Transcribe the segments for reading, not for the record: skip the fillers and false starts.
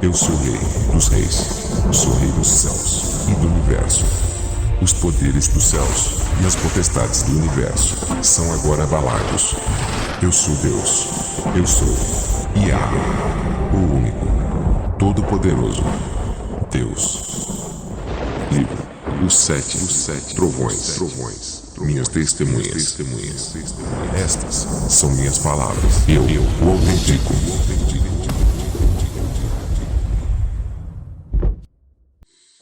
Eu sou Rei dos Reis. Sou Rei dos céus e do universo. Os poderes dos céus e as potestades do universo são agora abalados. Eu sou Deus. Eu sou Yahweh, o único, todo-poderoso Deus. Livro Os Sete Trovões. Minhas testemunhas. Estas são minhas palavras. Eu o autentico.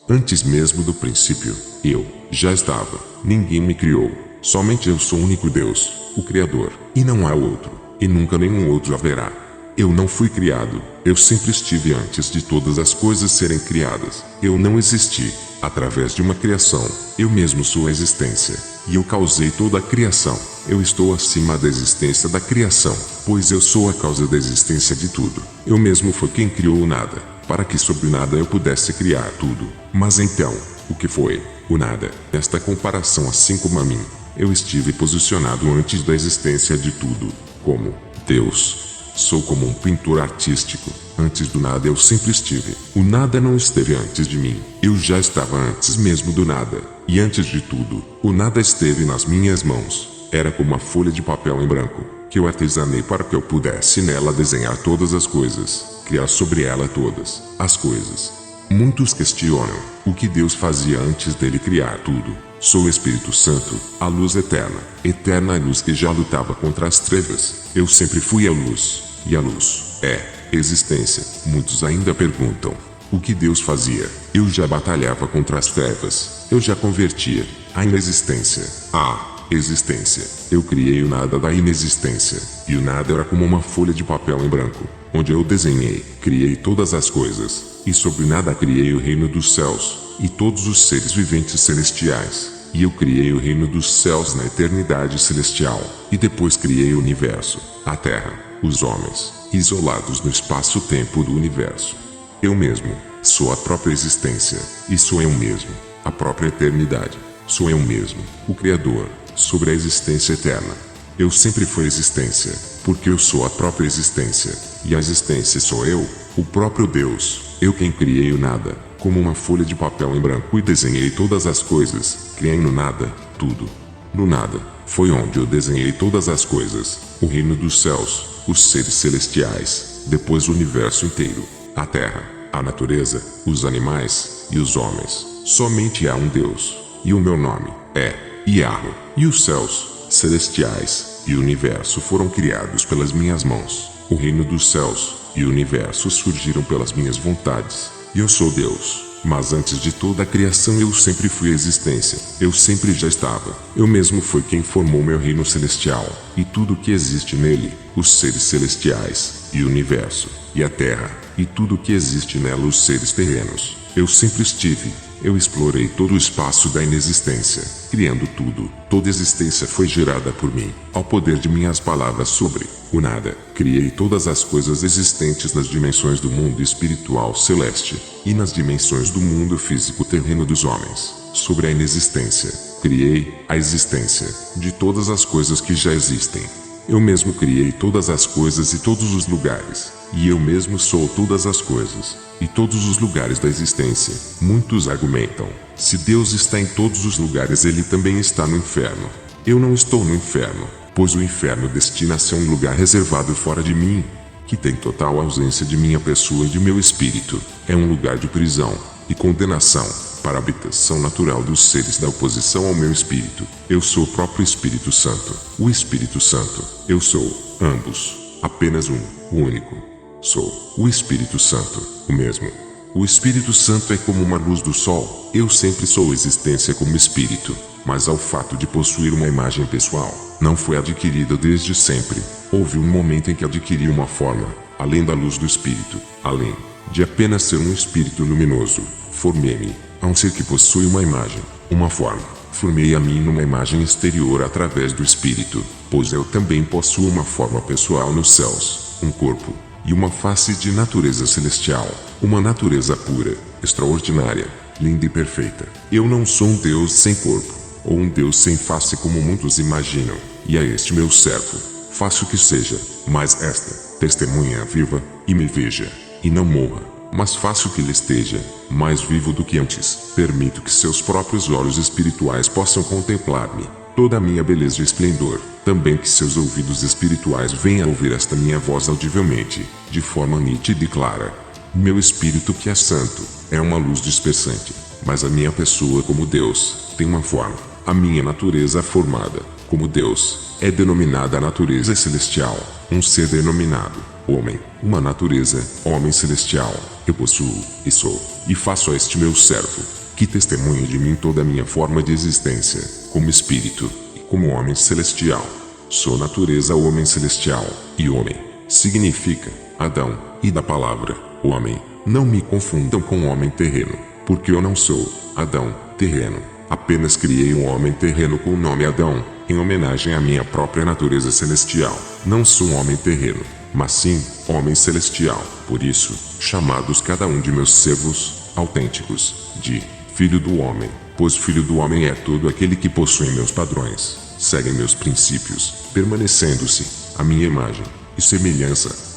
Antes mesmo do princípio, eu já estava. Ninguém me criou. Somente eu sou o único Deus, o Criador, e não há outro, e nunca nenhum outro haverá. Eu não fui criado, eu sempre estive antes de todas as coisas serem criadas. Eu não existi através de uma criação. Eu mesmo sou a existência, e eu causei toda a criação. Eu estou acima da existência da criação, pois eu sou a causa da existência de tudo. Eu mesmo fui quem criou o nada, para que sobre o nada eu pudesse criar tudo. Mas então, o que foi o nada? Nesta comparação, assim como a mim, eu estive posicionado antes da existência de tudo, como Deus. Sou como um pintor artístico. Antes do nada eu sempre estive. O nada não esteve antes de mim. Eu já estava antes mesmo do nada. E antes de tudo, o nada esteve nas minhas mãos. Era como uma folha de papel em branco, que eu artesanei para que eu pudesse nela desenhar todas as coisas, criar sobre ela todas as coisas. Muitos questionam o que Deus fazia antes dele criar tudo. Sou o Espírito Santo, a luz eterna, eterna luz que já lutava contra as trevas. Eu sempre fui a luz, e a luz é existência. Muitos ainda perguntam o que Deus fazia. Eu já batalhava contra as trevas. Eu já convertia a inexistência à existência. Eu criei o nada da inexistência, e o nada era como uma folha de papel em branco, onde eu desenhei, criei todas as coisas, e sobre nada criei o reino dos céus, e todos os seres viventes celestiais. E eu criei o reino dos céus na eternidade celestial, e depois criei o universo, a terra, os homens, isolados no espaço-tempo do universo. Eu mesmo sou a própria existência, e sou eu mesmo a própria eternidade. Sou eu mesmo o Criador sobre a existência eterna. Eu sempre fui existência, porque eu sou a própria existência, e a existência sou eu, o próprio Deus. Eu quem criei o nada, como uma folha de papel em branco, e desenhei todas as coisas. Criei no nada tudo. No nada foi onde eu desenhei todas as coisas, o reino dos céus, os seres celestiais, depois o universo inteiro, a terra, a natureza, os animais e os homens. Somente há um Deus, e o meu nome é Yahweh, e os céus celestiais e o universo foram criados pelas minhas mãos. O reino dos céus e o universo surgiram pelas minhas vontades, e eu sou Deus. Mas antes de toda a criação eu sempre fui a existência. Eu sempre já estava. Eu mesmo fui quem formou meu reino celestial, e tudo que existe nele, os seres celestiais, e o universo, e a terra, e tudo que existe nela, os seres terrenos. Eu sempre estive. Eu explorei todo o espaço da inexistência, criando tudo. Toda existência foi gerada por mim, ao poder de minhas palavras sobre o nada. Criei todas as coisas existentes nas dimensões do mundo espiritual celeste, e nas dimensões do mundo físico terreno dos homens. Sobre a inexistência, criei a existência de todas as coisas que já existem. Eu mesmo criei todas as coisas e todos os lugares, e eu mesmo sou todas as coisas e todos os lugares da existência. Muitos argumentam: se Deus está em todos os lugares, ele também está no inferno. Eu não estou no inferno, pois o inferno destina-se a um lugar reservado fora de mim, que tem total ausência de minha pessoa e de meu espírito. É um lugar de prisão e condenação para a habitação natural dos seres da oposição ao meu espírito. Eu sou o próprio Espírito Santo, o Espírito Santo. Eu sou ambos, apenas um, o único. Sou o Espírito Santo, o mesmo. O Espírito Santo é como uma luz do sol. Eu sempre sou existência como espírito, mas ao fato de possuir uma imagem pessoal, não foi adquirida desde sempre. Houve um momento em que adquiri uma forma, além da luz do espírito, além de apenas ser um espírito luminoso. Formei-me a um ser que possui uma imagem, uma forma. Formei a mim numa imagem exterior através do espírito, pois eu também possuo uma forma pessoal nos céus, um corpo e uma face de natureza celestial, uma natureza pura, extraordinária, linda e perfeita. Eu não sou um Deus sem corpo, ou um Deus sem face como muitos imaginam, e a este meu servo faço que seja, mas esta testemunha viva, e me veja, e não morra. mas faço que ele esteja mais vivo do que antes. Permito que seus próprios olhos espirituais possam contemplar-me, toda a minha beleza e esplendor. Também que seus ouvidos espirituais venham a ouvir esta minha voz audivelmente, de forma nítida e clara. Meu espírito, que é santo, é uma luz dispersante, mas a minha pessoa, como Deus, tem uma forma. A minha natureza é formada, como Deus, é denominada a natureza celestial, um ser denominado homem, uma natureza, homem celestial. Eu possuo, e sou, e faço a este meu servo, que testemunha de mim toda a minha forma de existência, como espírito, e como homem celestial. Sou natureza homem celestial, e homem significa Adão, e da palavra homem. Não me confundam com homem terreno, porque eu não sou Adão terreno. Apenas criei um homem terreno com o nome Adão, em homenagem à minha própria natureza celestial. Não sou um homem terreno, mas sim homem celestial. Por isso, chamados cada um de meus servos autênticos, de filho do homem, pois filho do homem é todo aquele que possui meus padrões, segue meus princípios, permanecendo-se a minha imagem e semelhança.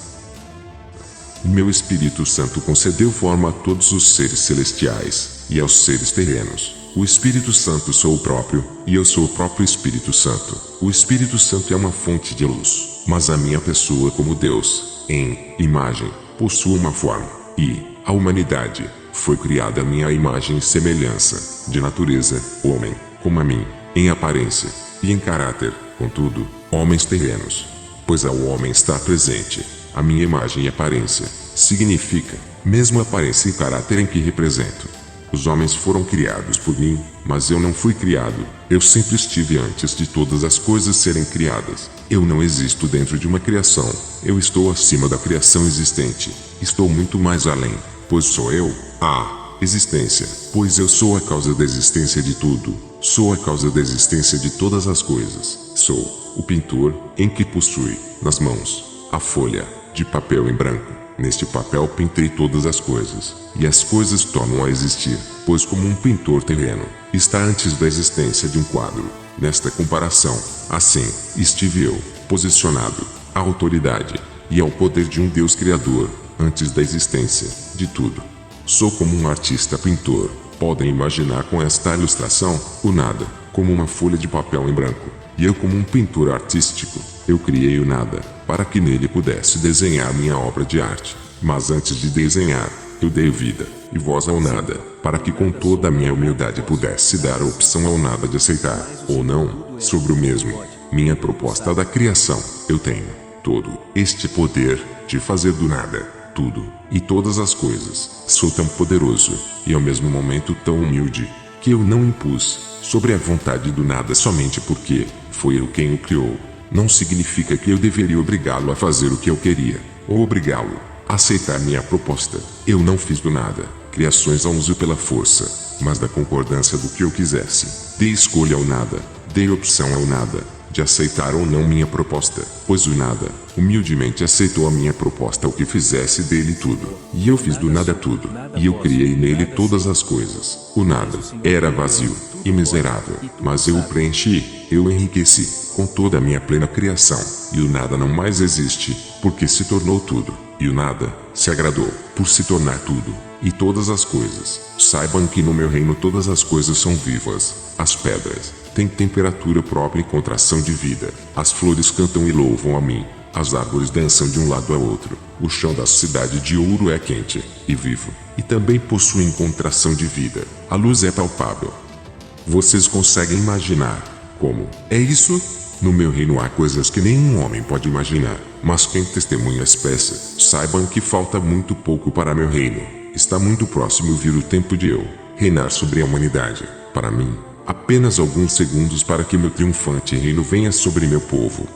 O meu Espírito Santo concedeu forma a todos os seres celestiais e aos seres terrenos. O Espírito Santo sou o próprio, e eu sou o próprio Espírito Santo. O Espírito Santo é uma fonte de luz, mas a minha pessoa, como Deus, em imagem, possui uma forma, e a humanidade foi criada à minha imagem e semelhança, de natureza, homem, como a mim, em aparência e em caráter, contudo, homens terrenos. Pois ao homem está presente a minha imagem e aparência, significa, mesmo aparência e caráter em que represento. Os homens foram criados por mim, mas eu não fui criado. Eu sempre estive antes de todas as coisas serem criadas. Eu não existo dentro de uma criação. Eu estou acima da criação existente. Estou muito mais além, pois sou eu, a existência. Pois eu sou a causa da existência de tudo. Sou a causa da existência de todas as coisas. Sou o pintor, em que possui, nas mãos, a folha de papel em branco. Neste papel pintei todas as coisas, e as coisas tornam a existir, pois como um pintor terreno, está antes da existência de um quadro. Nesta comparação, assim, estive eu, posicionado, à autoridade, e ao poder de um Deus Criador, antes da existência de tudo. Sou como um artista pintor. Podem imaginar com esta ilustração, o nada, como uma folha de papel em branco, e eu como um pintor artístico. Eu criei o nada, para que nele pudesse desenhar minha obra de arte. Mas antes de desenhar, eu dei vida e voz ao nada, para que com toda a minha humildade pudesse dar a opção ao nada de aceitar, ou não, sobre o mesmo. Minha proposta da criação, eu tenho todo este poder de fazer do nada, tudo, e todas as coisas. Sou tão poderoso, e ao mesmo momento tão humilde, que eu não impus sobre a vontade do nada somente porque foi eu quem o criou. Não significa que eu deveria obrigá-lo a fazer o que eu queria, ou obrigá-lo a aceitar minha proposta. Eu não fiz do nada criações a uso pela força, mas da concordância do que eu quisesse. Dei escolha ao nada, dei opção ao nada, de aceitar ou não minha proposta, pois o nada, humildemente aceitou a minha proposta, o que fizesse dele tudo. E eu fiz do nada tudo, e eu criei nele todas as coisas. O nada era vazio e miserável, mas eu o preenchi, eu o enriqueci com toda a minha plena criação, e o nada não mais existe, porque se tornou tudo, e o nada se agradou por se tornar tudo, e todas as coisas. Saibam que no meu reino todas as coisas são vivas. As pedras têm temperatura própria e contração de vida. As flores cantam e louvam a mim. As árvores dançam de um lado a outro. O chão da cidade de ouro é quente e vivo, e também possuem contração de vida. A luz é palpável. Vocês conseguem imaginar como é isso? No meu reino há coisas que nenhum homem pode imaginar, mas quem testemunha as peças, saibam que falta muito pouco para meu reino. Está muito próximo vir o tempo de eu reinar sobre a humanidade. Para mim, apenas alguns segundos para que meu triunfante reino venha sobre meu povo.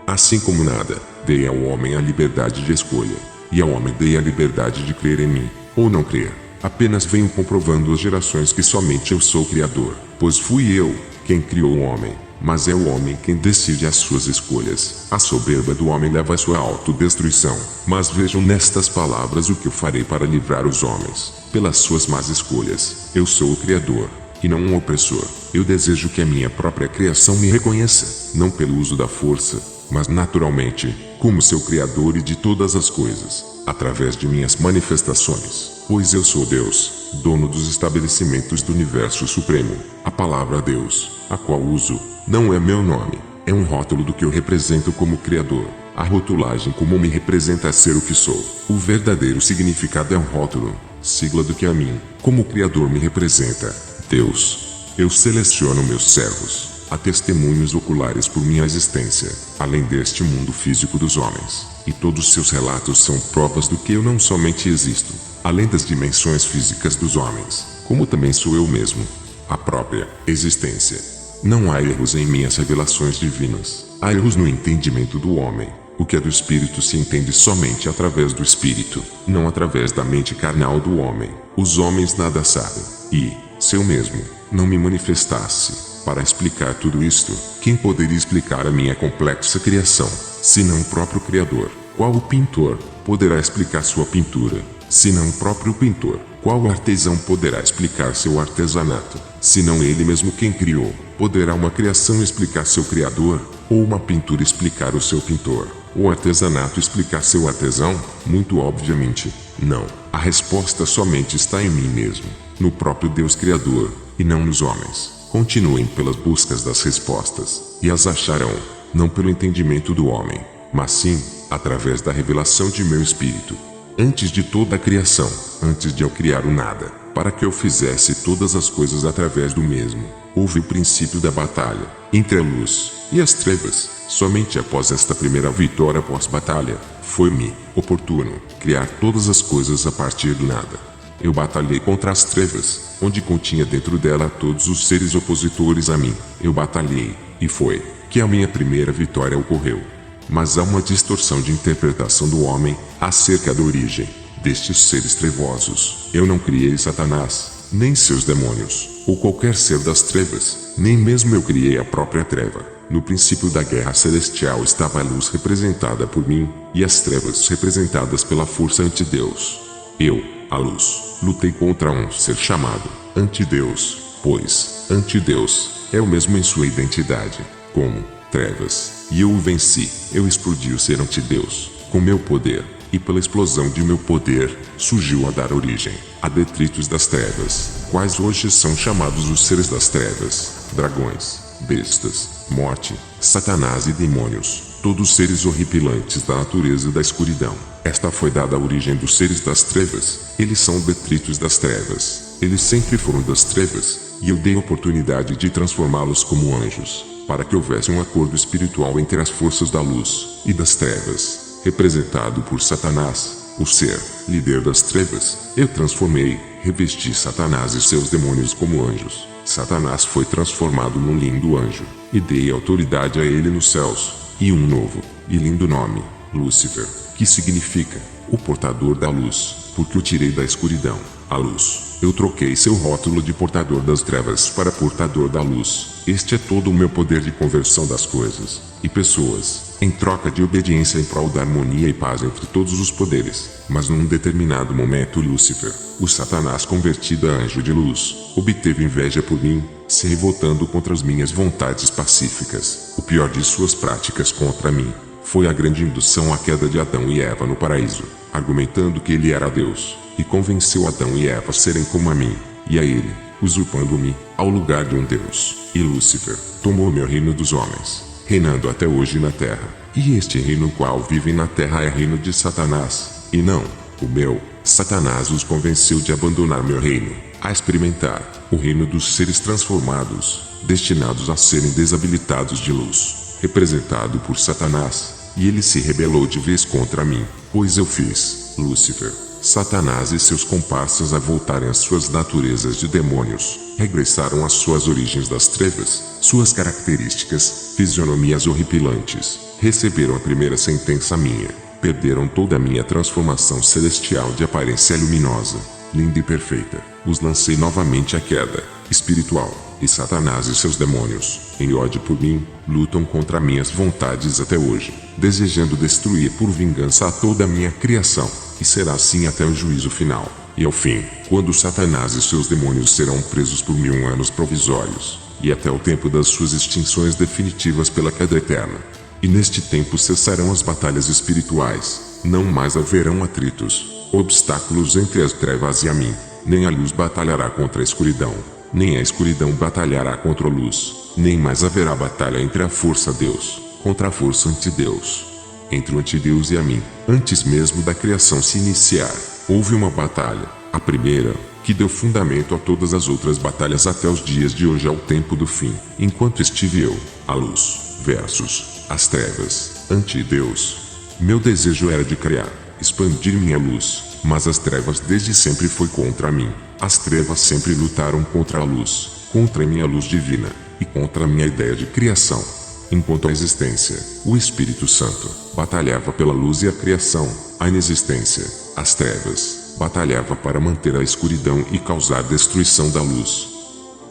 Assim como nada, dei ao homem a liberdade de escolha, e ao homem dei a liberdade de crer em mim, ou não crer. Apenas venho comprovando as gerações que somente eu sou o Criador, pois fui eu quem criou o homem, mas é o homem quem decide as suas escolhas. A soberba do homem leva à sua autodestruição. Mas vejam nestas palavras o que eu farei para livrar os homens, pelas suas más escolhas. Eu sou o Criador, e não um opressor. Eu desejo que a minha própria criação me reconheça, não pelo uso da força, mas naturalmente, como seu Criador e de todas as coisas, através de minhas manifestações, pois eu sou Deus, dono dos estabelecimentos do universo supremo. A palavra Deus, a qual uso, não é meu nome, é um rótulo do que eu represento como Criador. A rotulagem como me representa ser o que sou. O verdadeiro significado é um rótulo, sigla do que a mim, como Criador, me representa. Deus. Eu seleciono meus servos, a testemunhos oculares por minha existência, além deste mundo físico dos homens, e todos seus relatos são provas do que eu não somente existo, além das dimensões físicas dos homens, como também sou eu mesmo, a própria existência. Não há erros em minhas revelações divinas, há erros no entendimento do homem. O que é do espírito se entende somente através do espírito, não através da mente carnal do homem. Os homens nada sabem, e, se eu mesmo não me manifestasse para explicar tudo isto, quem poderia explicar a minha complexa criação, senão o próprio Criador? Qual o pintor poderá explicar sua pintura, senão o próprio pintor? Qual artesão poderá explicar seu artesanato, senão ele mesmo quem criou? Poderá uma criação explicar seu Criador, ou uma pintura explicar o seu pintor? O artesanato explicar seu artesão? Muito obviamente, não. A resposta somente está em mim mesmo, no próprio Deus Criador, e não nos homens. Continuem pelas buscas das respostas, e as acharão, não pelo entendimento do homem, mas sim, através da revelação de meu espírito. Antes de toda a criação, antes de eu criar o nada, para que eu fizesse todas as coisas através do mesmo, houve o princípio da batalha, entre a luz e as trevas. Somente após esta primeira vitória pós-batalha, foi-me oportuno criar todas as coisas a partir do nada. Eu batalhei contra as trevas, onde continha dentro dela todos os seres opositores a mim. Eu batalhei, e foi que a minha primeira vitória ocorreu. Mas há uma distorção de interpretação do homem acerca da origem destes seres trevosos. Eu não criei Satanás, nem seus demônios, ou qualquer ser das trevas, nem mesmo eu criei a própria treva. No princípio da guerra celestial estava a luz representada por mim, e as trevas representadas pela força anti-Deus. Eu, a luz, lutei contra um ser chamado anti-Deus, pois anti-Deus é o mesmo em sua identidade, como trevas, e eu o venci. Eu explodi o ser anti-Deus com meu poder, e pela explosão de meu poder, surgiu a dar origem a detritos das trevas, quais hoje são chamados os seres das trevas, dragões, bestas, morte, Satanás e demônios, todos seres horripilantes da natureza da escuridão. Esta foi dada a origem dos seres das trevas. Eles são detritos das trevas. Eles sempre foram das trevas, e eu dei a oportunidade de transformá-los como anjos, para que houvesse um acordo espiritual entre as forças da luz e das trevas, representado por Satanás, o ser, líder das trevas. Eu transformei, revesti Satanás e seus demônios como anjos. Satanás foi transformado num lindo anjo, e dei autoridade a ele nos céus, e um novo e lindo nome, Lúcifer, que significa o portador da luz, porque o tirei da escuridão, a luz. Eu troquei seu rótulo de portador das trevas para portador da luz. Este é todo o meu poder de conversão das coisas e pessoas, em troca de obediência em prol da harmonia e paz entre todos os poderes. Mas num determinado momento Lúcifer, o Satanás convertido a anjo de luz, obteve inveja por mim, se revoltando contra as minhas vontades pacíficas. O pior de suas práticas contra mim foi a grande indução à queda de Adão e Eva no paraíso, argumentando que ele era Deus, e convenceu Adão e Eva a serem como a mim, e a ele, usurpando-me ao lugar de um Deus. E Lúcifer tomou meu reino dos homens, reinando até hoje na terra. E este reino no qual vivem na terra é reino de Satanás, e não o meu. Satanás os convenceu de abandonar meu reino, a experimentar o reino dos seres transformados, destinados a serem desabilitados de luz, representado por Satanás, e ele se rebelou de vez contra mim, pois eu fiz Lúcifer, Satanás e seus comparsas a voltarem às suas naturezas de demônios, regressaram às suas origens das trevas, suas características, fisionomias horripilantes, receberam a primeira sentença minha, perderam toda a minha transformação celestial de aparência luminosa, linda e perfeita. Os lancei novamente à queda espiritual, e Satanás e seus demônios, em ódio por mim, lutam contra minhas vontades até hoje, desejando destruir por vingança a toda a minha criação, e será assim até o juízo final. E ao fim, quando Satanás e seus demônios serão presos por 1000 anos provisórios, e até o tempo das suas extinções definitivas pela queda eterna. E neste tempo cessarão as batalhas espirituais, não mais haverão atritos, obstáculos entre as trevas e a mim, nem a luz batalhará contra a escuridão, nem a escuridão batalhará contra a luz, nem mais haverá batalha entre a força Deus, contra a força antideus. Entre o antideus e a mim, antes mesmo da criação se iniciar, houve uma batalha, a primeira, que deu fundamento a todas as outras batalhas até os dias de hoje ao tempo do fim, enquanto estive eu, a luz, versus as trevas, antideus. Meu desejo era de criar, expandir minha luz, mas as trevas desde sempre foi contra mim. As trevas sempre lutaram contra a luz, contra a minha luz divina, e contra a minha ideia de criação. Enquanto a existência, o Espírito Santo, batalhava pela luz e a criação, a inexistência, as trevas, batalhava para manter a escuridão e causar destruição da luz.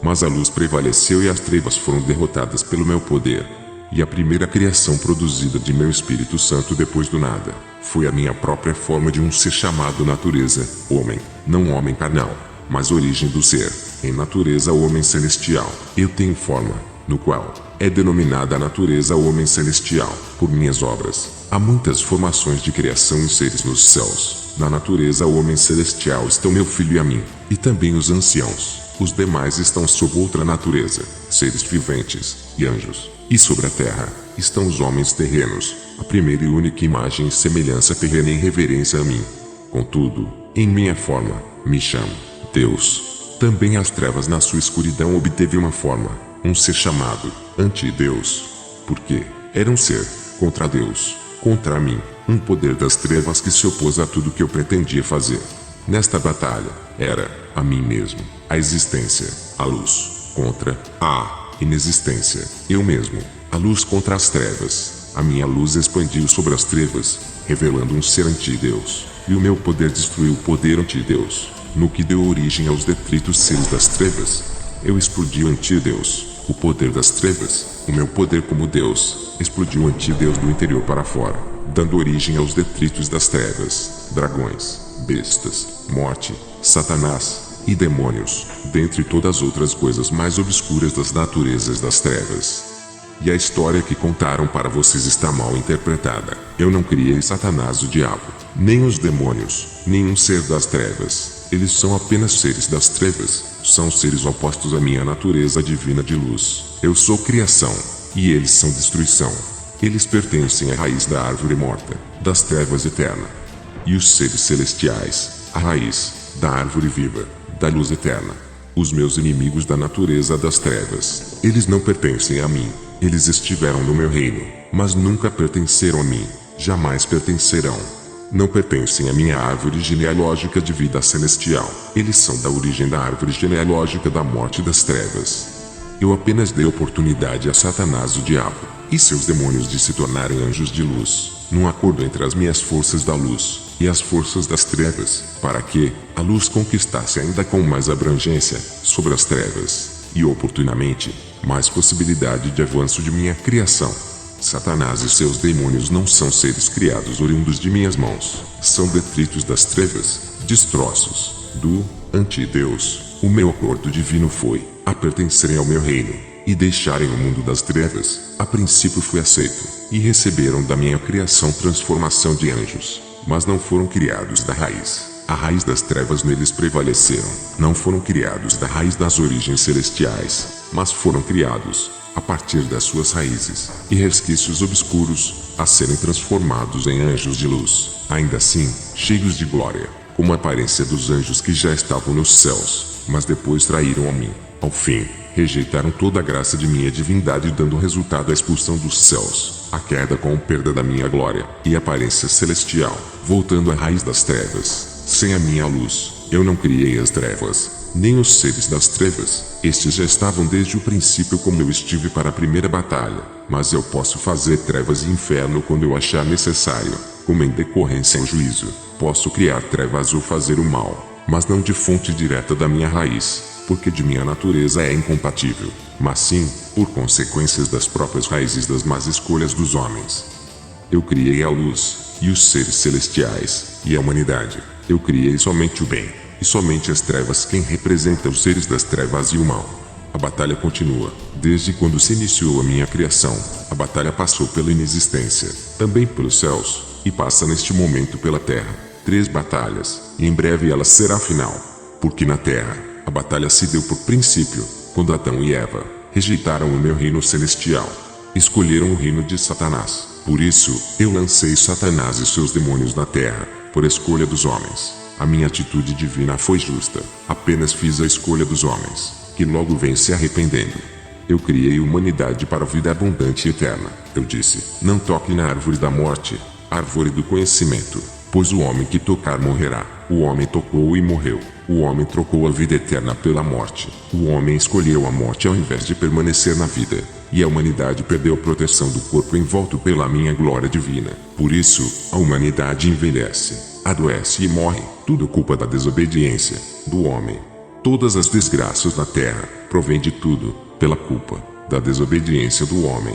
Mas a luz prevaleceu e as trevas foram derrotadas pelo meu poder. E a primeira criação produzida de meu Espírito Santo depois do nada, foi a minha própria forma de um ser chamado natureza, homem, não homem carnal, mas origem do ser, em natureza homem celestial. Eu tenho forma, no qual é denominada a natureza homem celestial, por minhas obras. Há muitas formações de criação e seres nos céus. Na natureza homem celestial estão meu filho e a mim, e também os anciãos. Os demais estão sob outra natureza, seres viventes, e anjos. E sobre a terra, estão os homens terrenos, a primeira e única imagem e semelhança terrena em reverência a mim. Contudo, em minha forma, me chamo Deus. Também as trevas na sua escuridão obteve uma forma, um ser chamado antideus. Porque era um ser contra Deus, contra mim, um poder das trevas que se opôs a tudo que eu pretendia fazer. Nesta batalha, era a mim mesmo, a existência, a luz, contra a inexistência, eu mesmo, a luz contra as trevas. A minha luz expandiu sobre as trevas, revelando um ser antideus, e o meu poder destruiu o poder antideus, no que deu origem aos detritos seres das trevas. Eu explodi o antideus, o poder das trevas, o meu poder como Deus, explodiu o antideus do interior para fora, dando origem aos detritos das trevas, dragões, bestas, morte, Satanás e demônios, dentre todas as outras coisas mais obscuras das naturezas das trevas. E a história que contaram para vocês está mal interpretada. Eu não criei Satanás, o diabo, nem os demônios, nenhum ser das trevas. Eles são apenas seres das trevas, são seres opostos à minha natureza divina de luz. Eu sou criação, e eles são destruição. Eles pertencem à raiz da árvore morta, das trevas eterna. E os seres celestiais, a raiz da árvore viva, da luz eterna. Os meus inimigos da natureza das trevas, eles não pertencem a mim. Eles estiveram no meu reino, mas nunca pertenceram a mim, jamais pertencerão. Não pertencem à minha árvore genealógica de vida celestial. Eles são da origem da árvore genealógica da morte das trevas. Eu apenas dei oportunidade a Satanás, o diabo, e seus demônios de se tornarem anjos de luz, num acordo entre as minhas forças da luz e as forças das trevas, para que a luz conquistasse ainda com mais abrangência sobre as trevas, e oportunamente, mais possibilidade de avanço de minha criação. Satanás e seus demônios não são seres criados oriundos de minhas mãos, são detritos das trevas, destroços do antideus. O meu acordo divino foi a pertencerem ao meu reino e deixarem o mundo das trevas. A princípio fui aceito, e receberam da minha criação transformação de anjos, mas não foram criados da raiz. A raiz das trevas neles prevaleceram. Não foram criados da raiz das origens celestiais, mas foram criados a partir das suas raízes e resquícios obscuros, a serem transformados em anjos de luz, ainda assim, cheios de glória, como a aparência dos anjos que já estavam nos céus, mas depois traíram a mim. Ao fim, rejeitaram toda a graça de minha divindade, dando resultado a expulsão dos céus, a queda com a perda da minha glória e aparência celestial, voltando à raiz das trevas. Sem a minha luz, eu não criei as trevas, nem os seres das trevas. Estes já estavam desde o princípio como eu estive para a primeira batalha, mas eu posso fazer trevas e inferno quando eu achar necessário, como em decorrência ao juízo. Posso criar trevas ou fazer o mal, mas não de fonte direta da minha raiz, porque de minha natureza é incompatível, mas sim, por consequências das próprias raízes das más escolhas dos homens. Eu criei a luz, e os seres celestiais, e a humanidade. Eu criei somente o bem, e somente as trevas quem representa os seres das trevas e o mal. A batalha continua. Desde quando se iniciou a minha criação, a batalha passou pela inexistência, também pelos céus, e passa neste momento pela terra. 3 batalhas, e em breve ela será final. Porque na terra, a batalha se deu por princípio, quando Adão e Eva rejeitaram o meu reino celestial. Escolheram o reino de Satanás. Por isso, eu lancei Satanás e seus demônios na terra, por escolha dos homens. A minha atitude divina foi justa. Apenas fiz a escolha dos homens, que logo vêm se arrependendo. Eu criei a humanidade para a vida abundante e eterna. Eu disse: não toque na árvore da morte, árvore do conhecimento, pois o homem que tocar morrerá. O homem tocou e morreu. O homem trocou a vida eterna pela morte. O homem escolheu a morte ao invés de permanecer na vida. E a humanidade perdeu a proteção do corpo envolto pela minha glória divina. Por isso, a humanidade envelhece, adoece e morre. Tudo culpa da desobediência do homem. Todas as desgraças na terra provêm de tudo pela culpa da desobediência do homem.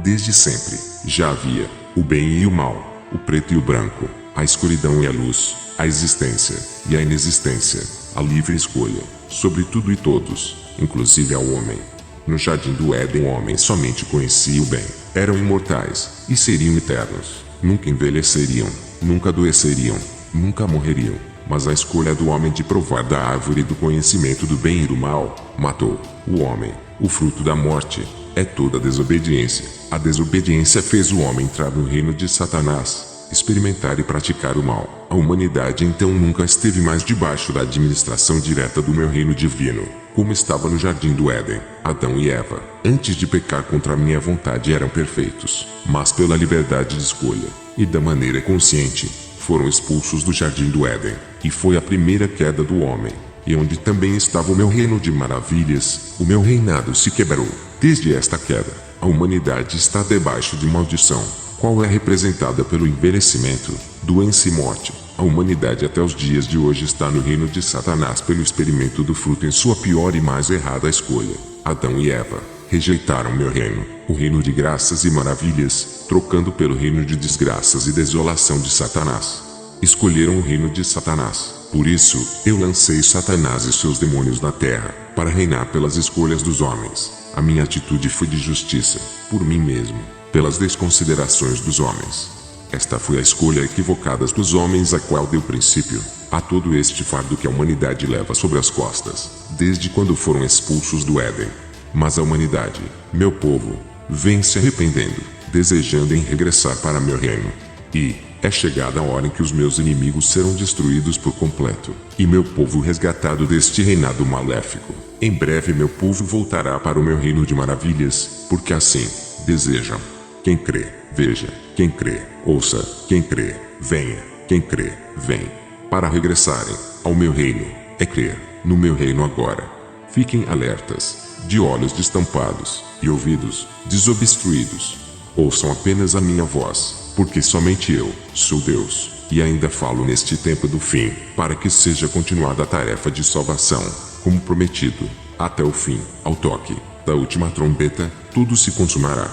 Desde sempre, já havia o bem e o mal, o preto e o branco, a escuridão e a luz, a existência e a inexistência, a livre escolha, sobre tudo e todos, inclusive ao homem. No jardim do Éden, o homem somente conhecia o bem. Eram imortais e seriam eternos. Nunca envelheceriam, nunca adoeceriam, nunca morreriam. Mas a escolha do homem de provar da árvore do conhecimento do bem e do mal matou o homem. O fruto da morte é toda a desobediência. A desobediência fez o homem entrar no reino de Satanás, experimentar e praticar o mal. A humanidade então nunca esteve mais debaixo da administração direta do meu reino divino, como estava no jardim do Éden. Adão e Eva, antes de pecar contra a minha vontade, eram perfeitos, mas pela liberdade de escolha e da maneira consciente, foram expulsos do jardim do Éden, e foi a primeira queda do homem, e onde também estava o meu reino de maravilhas. O meu reinado se quebrou. Desde esta queda, a humanidade está debaixo de maldição, qual é representada pelo envelhecimento, doença e morte. A humanidade até os dias de hoje está no reino de Satanás pelo experimento do fruto em sua pior e mais errada escolha. Adão e Eva rejeitaram meu reino, o reino de graças e maravilhas, trocando pelo reino de desgraças e desolação de Satanás. Escolheram o reino de Satanás. Por isso, eu lancei Satanás e seus demônios na terra, para reinar pelas escolhas dos homens. A minha atitude foi de justiça, por mim mesmo, pelas desconsiderações dos homens. Esta foi a escolha equivocada dos homens, a qual deu princípio a todo este fardo que a humanidade leva sobre as costas, desde quando foram expulsos do Éden. Mas a humanidade, meu povo, vem se arrependendo, desejando em regressar para meu reino. E é chegada a hora em que os meus inimigos serão destruídos por completo, e meu povo resgatado deste reinado maléfico. Em breve meu povo voltará para o meu reino de maravilhas, porque assim desejam. Quem crê, veja. Quem crê, ouça. Quem crê, venha. Quem crê, vem. Para regressarem ao meu reino, é crer no meu reino agora. Fiquem alertas, de olhos destampados e ouvidos desobstruídos. Ouçam apenas a minha voz, porque somente eu sou Deus, e ainda falo neste tempo do fim, para que seja continuada a tarefa de salvação, como prometido, até o fim. Ao toque da última trombeta, tudo se consumará.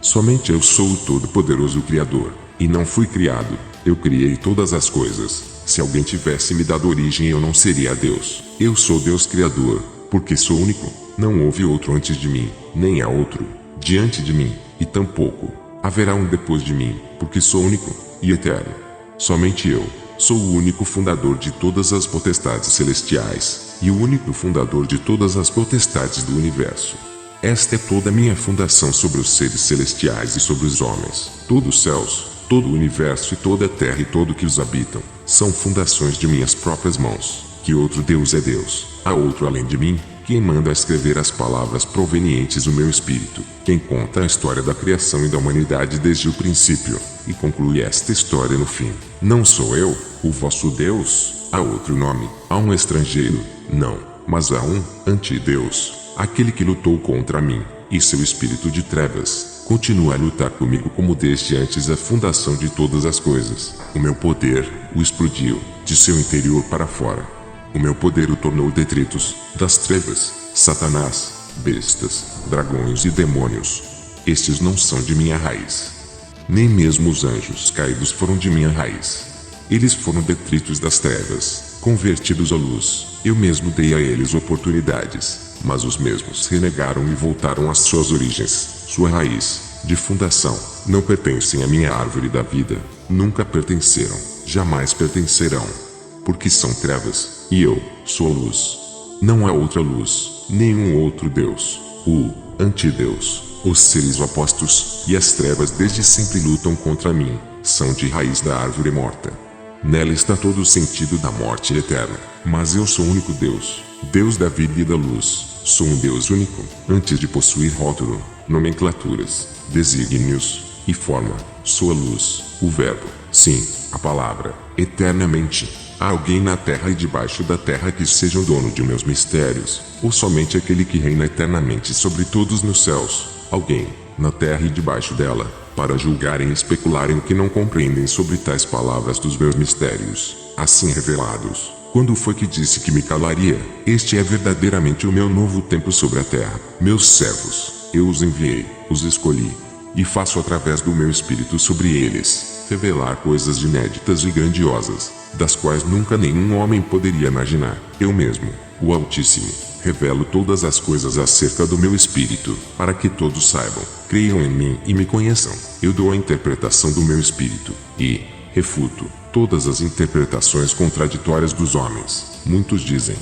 Somente eu sou o Todo-Poderoso Criador, e não fui criado, eu criei todas as coisas. Se alguém tivesse me dado origem, eu não seria Deus. Eu sou Deus Criador, porque sou único, não houve outro antes de mim, nem há outro diante de mim, e tampouco haverá um depois de mim, porque sou único e eterno. Somente eu sou o único fundador de todas as potestades celestiais, e o único fundador de todas as potestades do universo. Esta é toda a minha fundação sobre os seres celestiais e sobre os homens. Todos os céus, todo o universo e toda a terra e todo o que os habitam, são fundações de minhas próprias mãos. Que outro Deus é Deus? Há outro além de mim? Quem manda escrever as palavras provenientes do meu espírito? Quem conta a história da criação e da humanidade desde o princípio, e conclui esta história no fim? Não sou eu, o vosso Deus? Há outro nome? Há um estrangeiro? Não, mas há um antideus, aquele que lutou contra mim, e seu espírito de trevas continua a lutar comigo como desde antes da fundação de todas as coisas. O meu poder o explodiu de seu interior para fora. O meu poder o tornou detritos das trevas, Satanás, bestas, dragões e demônios. Estes não são de minha raiz. Nem mesmo os anjos caídos foram de minha raiz. Eles foram detritos das trevas, convertidos à luz. Eu mesmo dei a eles oportunidades, mas os mesmos renegaram e voltaram às suas origens, sua raiz, de fundação. Não pertencem à minha árvore da vida, nunca pertenceram, jamais pertencerão. Porque são trevas, e eu sou luz. Não há outra luz, nenhum outro Deus. O antideus, os seres opostos, e as trevas desde sempre lutam contra mim, são de raiz da árvore morta. Nela está todo o sentido da morte eterna. Mas eu sou o único Deus, Deus da vida e da luz. Sou um Deus único, antes de possuir rótulo, nomenclaturas, desígnios e forma. Sou a luz, o verbo, sim, a palavra, eternamente. Há alguém na terra e debaixo da terra que seja o dono de meus mistérios, ou somente aquele que reina eternamente sobre todos nos céus? Alguém, na terra e debaixo dela, para julgarem e especularem o que não compreendem sobre tais palavras dos meus mistérios, assim revelados. Quando foi que disse que me calaria? Este é verdadeiramente o meu novo tempo sobre a terra. Meus servos, eu os enviei, os escolhi, e faço através do meu espírito sobre eles, revelar coisas inéditas e grandiosas, das quais nunca nenhum homem poderia imaginar. Eu mesmo, o Altíssimo, revelo todas as coisas acerca do meu espírito, para que todos saibam, creiam em mim e me conheçam. Eu dou a interpretação do meu espírito, e refuto todas as interpretações contraditórias dos homens. Muitos dizem: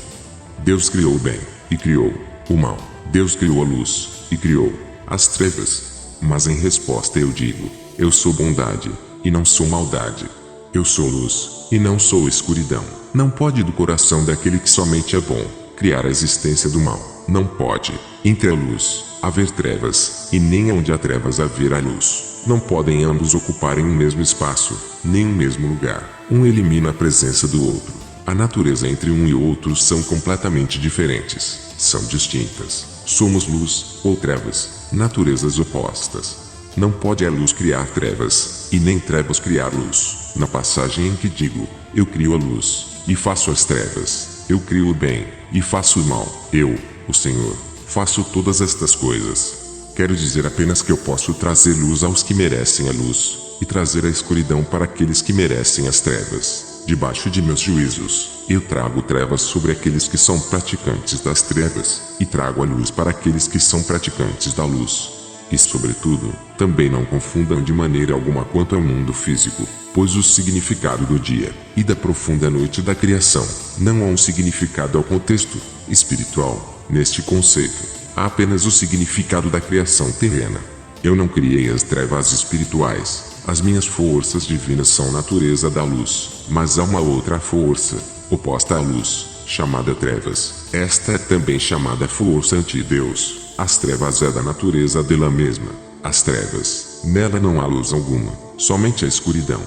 Deus criou o bem, e criou o mal. Deus criou a luz, e criou as trevas. Mas em resposta eu digo: eu sou bondade, e não sou maldade. Eu sou luz, e não sou escuridão. Não pode do coração daquele que somente é bom criar a existência do mal. Não pode, entre a luz, haver trevas, e nem onde há trevas haver a luz. Não podem ambos ocuparem um mesmo espaço, nem um mesmo lugar. Um elimina a presença do outro. A natureza entre um e outro são completamente diferentes. São distintas. Somos luz ou trevas, naturezas opostas. Não pode a luz criar trevas, e nem trevas criar luz. Na passagem em que digo: eu crio a luz, e faço as trevas. Eu crio o bem, e faço o mal. Eu, o Senhor, faço todas estas coisas. Quero dizer apenas que eu posso trazer luz aos que merecem a luz, e trazer a escuridão para aqueles que merecem as trevas. Debaixo de meus juízos, eu trago trevas sobre aqueles que são praticantes das trevas, e trago a luz para aqueles que são praticantes da luz. E, sobretudo, também não confundam de maneira alguma quanto ao mundo físico, pois o significado do dia e da profunda noite da criação não há um significado ao contexto espiritual. Neste conceito, há apenas o significado da criação terrena. Eu não criei as trevas espirituais. As minhas forças divinas são natureza da luz, mas há uma outra força, oposta à luz, chamada trevas. Esta é também chamada força anti-Deus. As trevas é da natureza dela mesma. As trevas, nela não há luz alguma, somente a escuridão.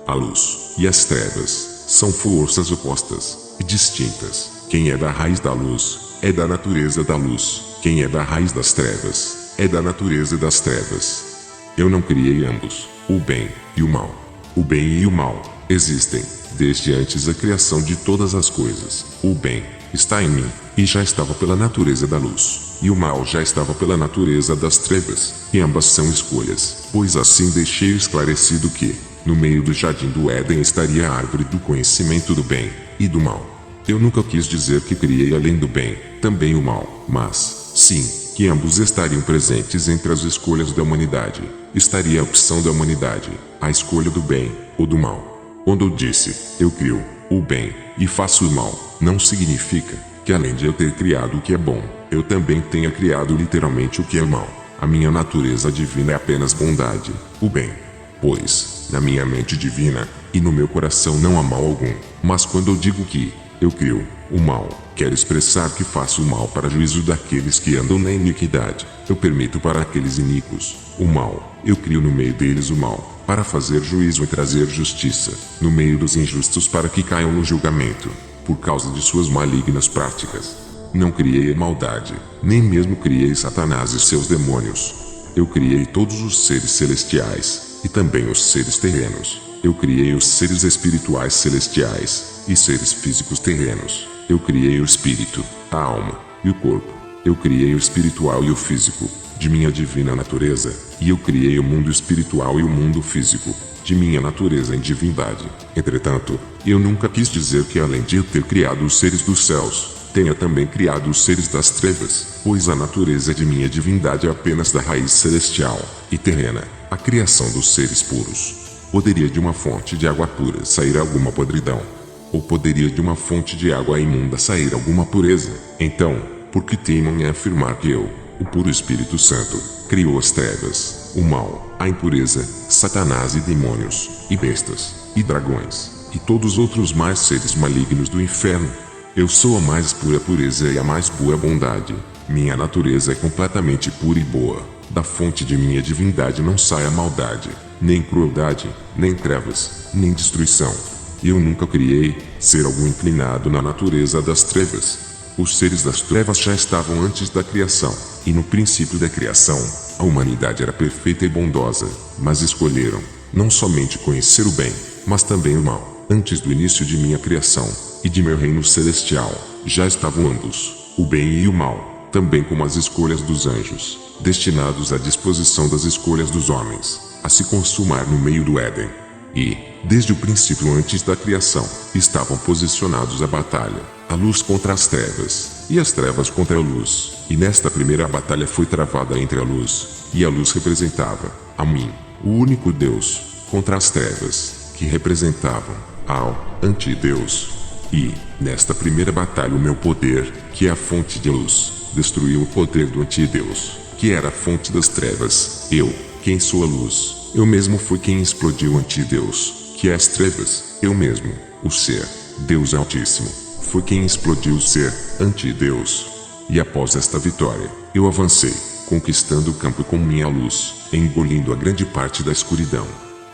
A luz e as trevas são forças opostas e distintas. Quem é da raiz da luz é da natureza da luz. Quem é da raiz das trevas é da natureza das trevas. Eu não criei ambos, o bem e o mal. O bem e o mal existem desde antes da criação de todas as coisas. O bem está em mim, e já estava pela natureza da luz, e o mal já estava pela natureza das trevas, e ambas são escolhas, pois assim deixei esclarecido que, no meio do jardim do Éden estaria a árvore do conhecimento do bem e do mal. Eu nunca quis dizer que criei além do bem, também o mal, mas, sim, que ambos estariam presentes entre as escolhas da humanidade. Estaria a opção da humanidade, a escolha do bem ou do mal. Quando eu disse, eu crio o bem e faço o mal, não significa que além de eu ter criado o que é bom, eu também tenha criado literalmente o que é mal. A minha natureza divina é apenas bondade, o bem. Pois, na minha mente divina e no meu coração não há mal algum. Mas quando eu digo que eu crio o mal, quero expressar que faço o mal para juízo daqueles que andam na iniquidade. Eu permito para aqueles iníquos o mal. Eu crio no meio deles o mal, para fazer juízo e trazer justiça, no meio dos injustos para que caiam no julgamento, por causa de suas malignas práticas. Não criei a maldade, nem mesmo criei Satanás e seus demônios. Eu criei todos os seres celestiais, e também os seres terrenos. Eu criei os seres espirituais celestiais, e seres físicos terrenos. Eu criei o espírito, a alma, e o corpo. Eu criei o espiritual e o físico, de minha divina natureza, e eu criei o mundo espiritual e o mundo físico, de minha natureza em divindade. Entretanto, eu nunca quis dizer que além de eu ter criado os seres dos céus, tenha também criado os seres das trevas, pois a natureza de minha divindade é apenas da raiz celestial e terrena, a criação dos seres puros. Poderia de uma fonte de água pura sair alguma podridão? Ou poderia de uma fonte de água imunda sair alguma pureza? Então, por que teimam em afirmar que eu, o puro Espírito Santo, criou as trevas, o mal, a impureza, Satanás e demônios, e bestas, e dragões, e todos os outros mais seres malignos do inferno? Eu sou a mais pura pureza e a mais boa bondade. Minha natureza é completamente pura e boa. Da fonte de minha divindade não sai a maldade, nem crueldade, nem trevas, nem destruição. Eu nunca criei ser algum inclinado na natureza das trevas. Os seres das trevas já estavam antes da criação, e no princípio da criação, a humanidade era perfeita e bondosa, mas escolheram, não somente conhecer o bem, mas também o mal. Antes do início de minha criação, e de meu reino celestial, já estavam ambos, o bem e o mal, também como as escolhas dos anjos, destinados à disposição das escolhas dos homens, a se consumar no meio do Éden. E, desde o princípio antes da criação, estavam posicionados à batalha, a luz contra as trevas, e as trevas contra a luz. E nesta primeira batalha foi travada entre a luz, e a luz representava, a mim, o único Deus, contra as trevas, que representavam, ao antideus. E, nesta primeira batalha o meu poder, que é a fonte de luz, destruiu o poder do antideus, que era a fonte das trevas. Eu, quem sou a luz, eu mesmo fui quem explodiu o antideus, que é as trevas. Eu mesmo, o ser, Deus Altíssimo, foi quem explodiu o ser, antideus. E após esta vitória, eu avancei, conquistando o campo com minha luz, engolindo a grande parte da escuridão.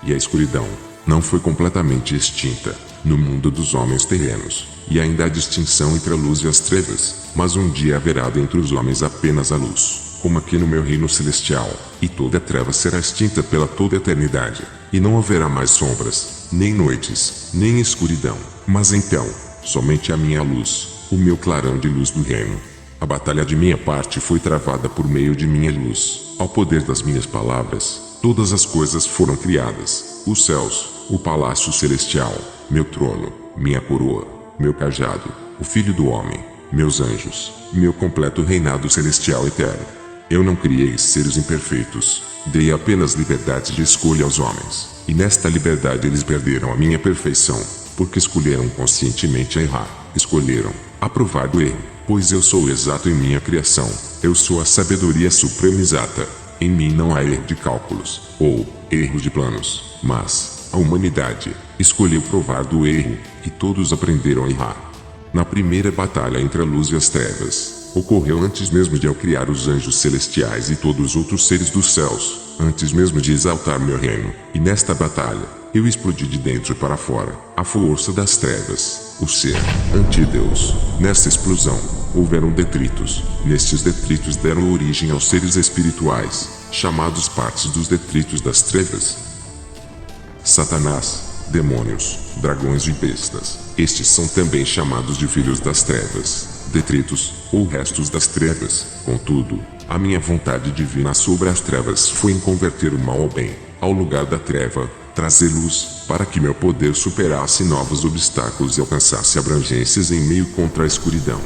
E a escuridão não foi completamente extinta no mundo dos homens terrenos, e ainda há distinção entre a luz e as trevas, mas um dia haverá dentre os homens apenas a luz, como aqui no meu reino celestial, e toda a treva será extinta pela toda a eternidade, e não haverá mais sombras, nem noites, nem escuridão, mas então, somente a minha luz, o meu clarão de luz do reino. A batalha de minha parte foi travada por meio de minha luz, ao poder das minhas palavras, todas as coisas foram criadas, os céus, o palácio celestial, meu trono, minha coroa, meu cajado, o Filho do Homem, meus anjos, meu completo reinado celestial eterno. Eu não criei seres imperfeitos, dei apenas liberdade de escolha aos homens, e nesta liberdade eles perderam a minha perfeição, porque escolheram conscientemente a errar, escolheram aprovar do erro, pois eu sou exato em minha criação, eu sou a sabedoria suprema exata, em mim não há erro de cálculos, ou erros de planos, mas a humanidade escolheu provar do erro, e todos aprenderam a errar. Na primeira batalha entre a luz e as trevas, ocorreu antes mesmo de eu criar os anjos celestiais e todos os outros seres dos céus, antes mesmo de exaltar meu reino, e nesta batalha, eu explodi de dentro para fora, a força das trevas, o ser, antideus. Nesta explosão, houveram detritos, nestes detritos deram origem aos seres espirituais, chamados partes dos detritos das trevas. Satanás, demônios, dragões e bestas, estes são também chamados de filhos das trevas, detritos, ou restos das trevas. Contudo, a minha vontade divina sobre as trevas foi em converter o mal ao bem, ao lugar da treva, trazer luz, para que meu poder superasse novos obstáculos e alcançasse abrangências em meio contra a escuridão.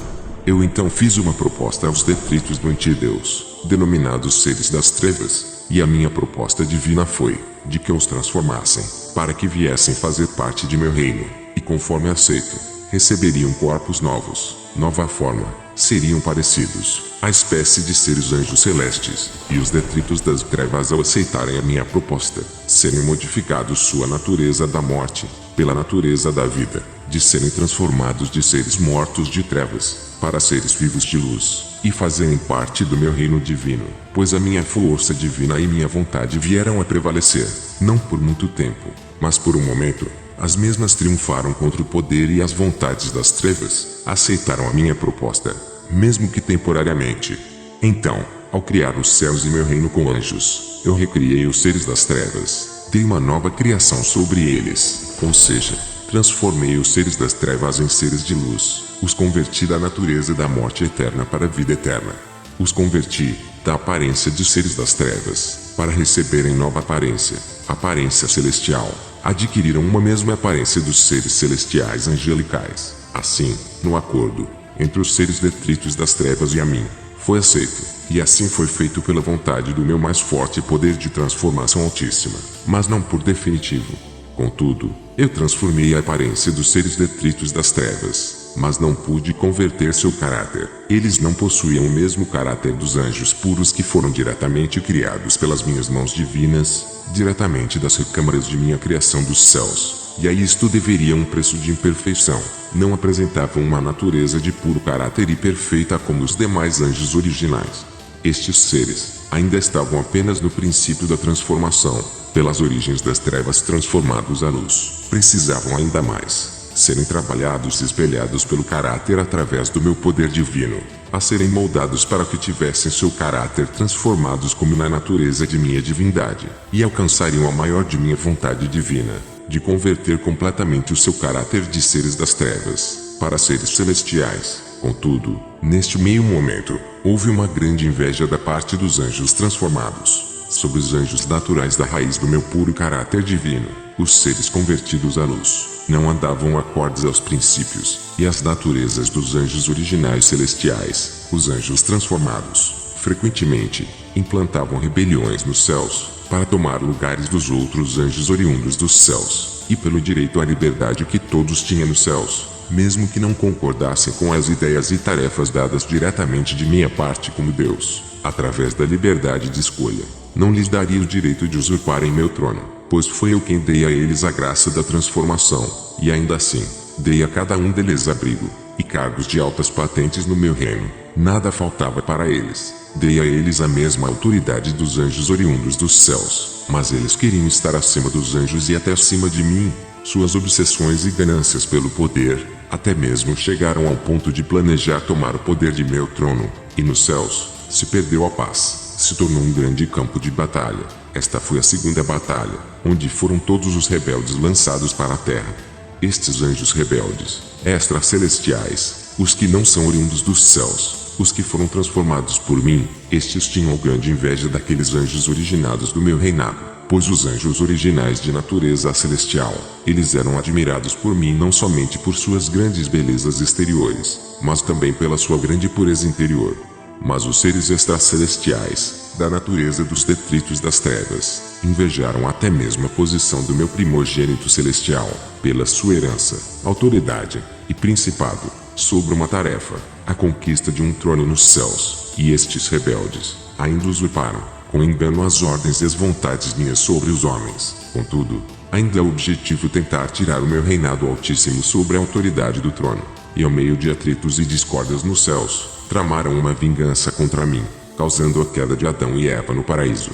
Eu então fiz uma proposta aos detritos do antideus, denominados seres das trevas, e a minha proposta divina foi, de que os transformassem, para que viessem fazer parte de meu reino, e conforme aceito, receberiam corpos novos, nova forma, seriam parecidos à espécie de seres anjos celestes, e os detritos das trevas ao aceitarem a minha proposta, serem modificados sua natureza da morte, pela natureza da vida, de serem transformados de seres mortos de trevas, para seres vivos de luz, e fazerem parte do meu reino divino, pois a minha força divina e minha vontade vieram a prevalecer, não por muito tempo, mas por um momento. As mesmas triunfaram contra o poder e as vontades das trevas, aceitaram a minha proposta, mesmo que temporariamente. Então, ao criar os céus e meu reino com anjos, eu recriei os seres das trevas, dei uma nova criação sobre eles, ou seja, transformei os seres das trevas em seres de luz, os converti da natureza da morte eterna para a vida eterna. Os converti da aparência de seres das trevas, para receberem nova aparência, aparência celestial. Adquiriram uma mesma aparência dos seres celestiais angelicais. Assim, no acordo, entre os seres detritos das trevas e a mim. Foi aceito, e assim foi feito pela vontade do meu mais forte poder de transformação altíssima, mas não por definitivo. Contudo, eu transformei a aparência dos seres detritos das trevas, mas não pude converter seu caráter. Eles não possuíam o mesmo caráter dos anjos puros que foram diretamente criados pelas minhas mãos divinas, diretamente das recâmaras de minha criação dos céus. E a isto deveria um preço de imperfeição. Não apresentavam uma natureza de puro caráter e perfeita como os demais anjos originais. Estes seres ainda estavam apenas no princípio da transformação, pelas origens das trevas transformados à luz. Precisavam ainda mais serem trabalhados e espelhados pelo caráter através do meu poder divino, a serem moldados para que tivessem seu caráter transformados como na natureza de minha divindade, e alcançariam a maior de minha vontade divina, de converter completamente o seu caráter de seres das trevas, para seres celestiais. Contudo, neste meio momento, houve uma grande inveja da parte dos anjos transformados, sobre os anjos naturais da raiz do meu puro caráter divino. Os seres convertidos à luz não andavam acordes aos princípios e às naturezas dos anjos originais celestiais. Os anjos transformados, frequentemente, implantavam rebeliões nos céus, para tomar lugares dos outros anjos oriundos dos céus, e pelo direito à liberdade que todos tinham nos céus, mesmo que não concordassem com as ideias e tarefas dadas diretamente de minha parte como Deus, através da liberdade de escolha, não lhes daria o direito de usurparem meu trono, pois foi eu quem dei a eles a graça da transformação, e ainda assim, dei a cada um deles abrigo e cargos de altas patentes no meu reino. Nada faltava para eles. Dei a eles a mesma autoridade dos anjos oriundos dos céus, mas eles queriam estar acima dos anjos e até acima de mim. Suas obsessões e ganâncias pelo poder, até mesmo chegaram ao ponto de planejar tomar o poder de meu trono, e nos céus, se perdeu a paz. Se tornou um grande campo de batalha. Esta foi a segunda batalha, onde foram todos os rebeldes lançados para a terra. Estes anjos rebeldes, extracelestiais, os que não são oriundos dos céus, os que foram transformados por mim, estes tinham grande inveja daqueles anjos originados do meu reinado, pois os anjos originais de natureza celestial, eles eram admirados por mim não somente por suas grandes belezas exteriores, mas também pela sua grande pureza interior. Mas os seres extracelestiais, da natureza dos detritos das trevas, invejaram até mesmo a posição do meu primogênito celestial, pela sua herança, autoridade e principado, sobre uma tarefa, a conquista de um trono nos céus, e estes rebeldes ainda usurparam, com engano, as ordens e as vontades minhas sobre os homens. Contudo, ainda é o objetivo tentar tirar o meu reinado altíssimo sobre a autoridade do trono, e ao meio de atritos e discórdias nos céus, tramaram uma vingança contra mim, causando a queda de Adão e Eva no paraíso.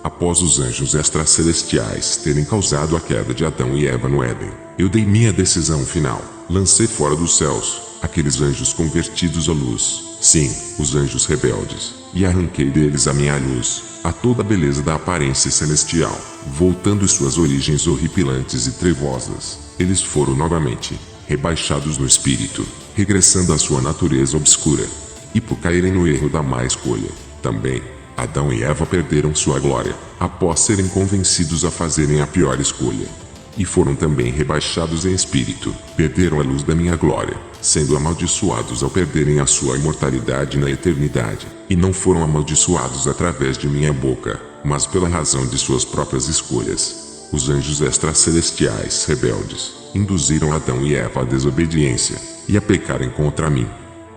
Após os anjos extracelestiais terem causado a queda de Adão e Eva no Éden, eu dei minha decisão final. Lancei fora dos céus aqueles anjos convertidos à luz, sim, os anjos rebeldes, e arranquei deles a minha luz, a toda a beleza da aparência celestial, voltando suas origens horripilantes e trevosas. Eles foram novamente rebaixados no espírito, regressando à sua natureza obscura, e por caírem no erro da má escolha, também, Adão e Eva perderam sua glória, após serem convencidos a fazerem a pior escolha. E foram também rebaixados em espírito, perderam a luz da minha glória, sendo amaldiçoados ao perderem a sua imortalidade na eternidade, e não foram amaldiçoados através de minha boca, mas pela razão de suas próprias escolhas. Os anjos extracelestiais rebeldes induziram Adão e Eva à desobediência, e a pecarem contra mim.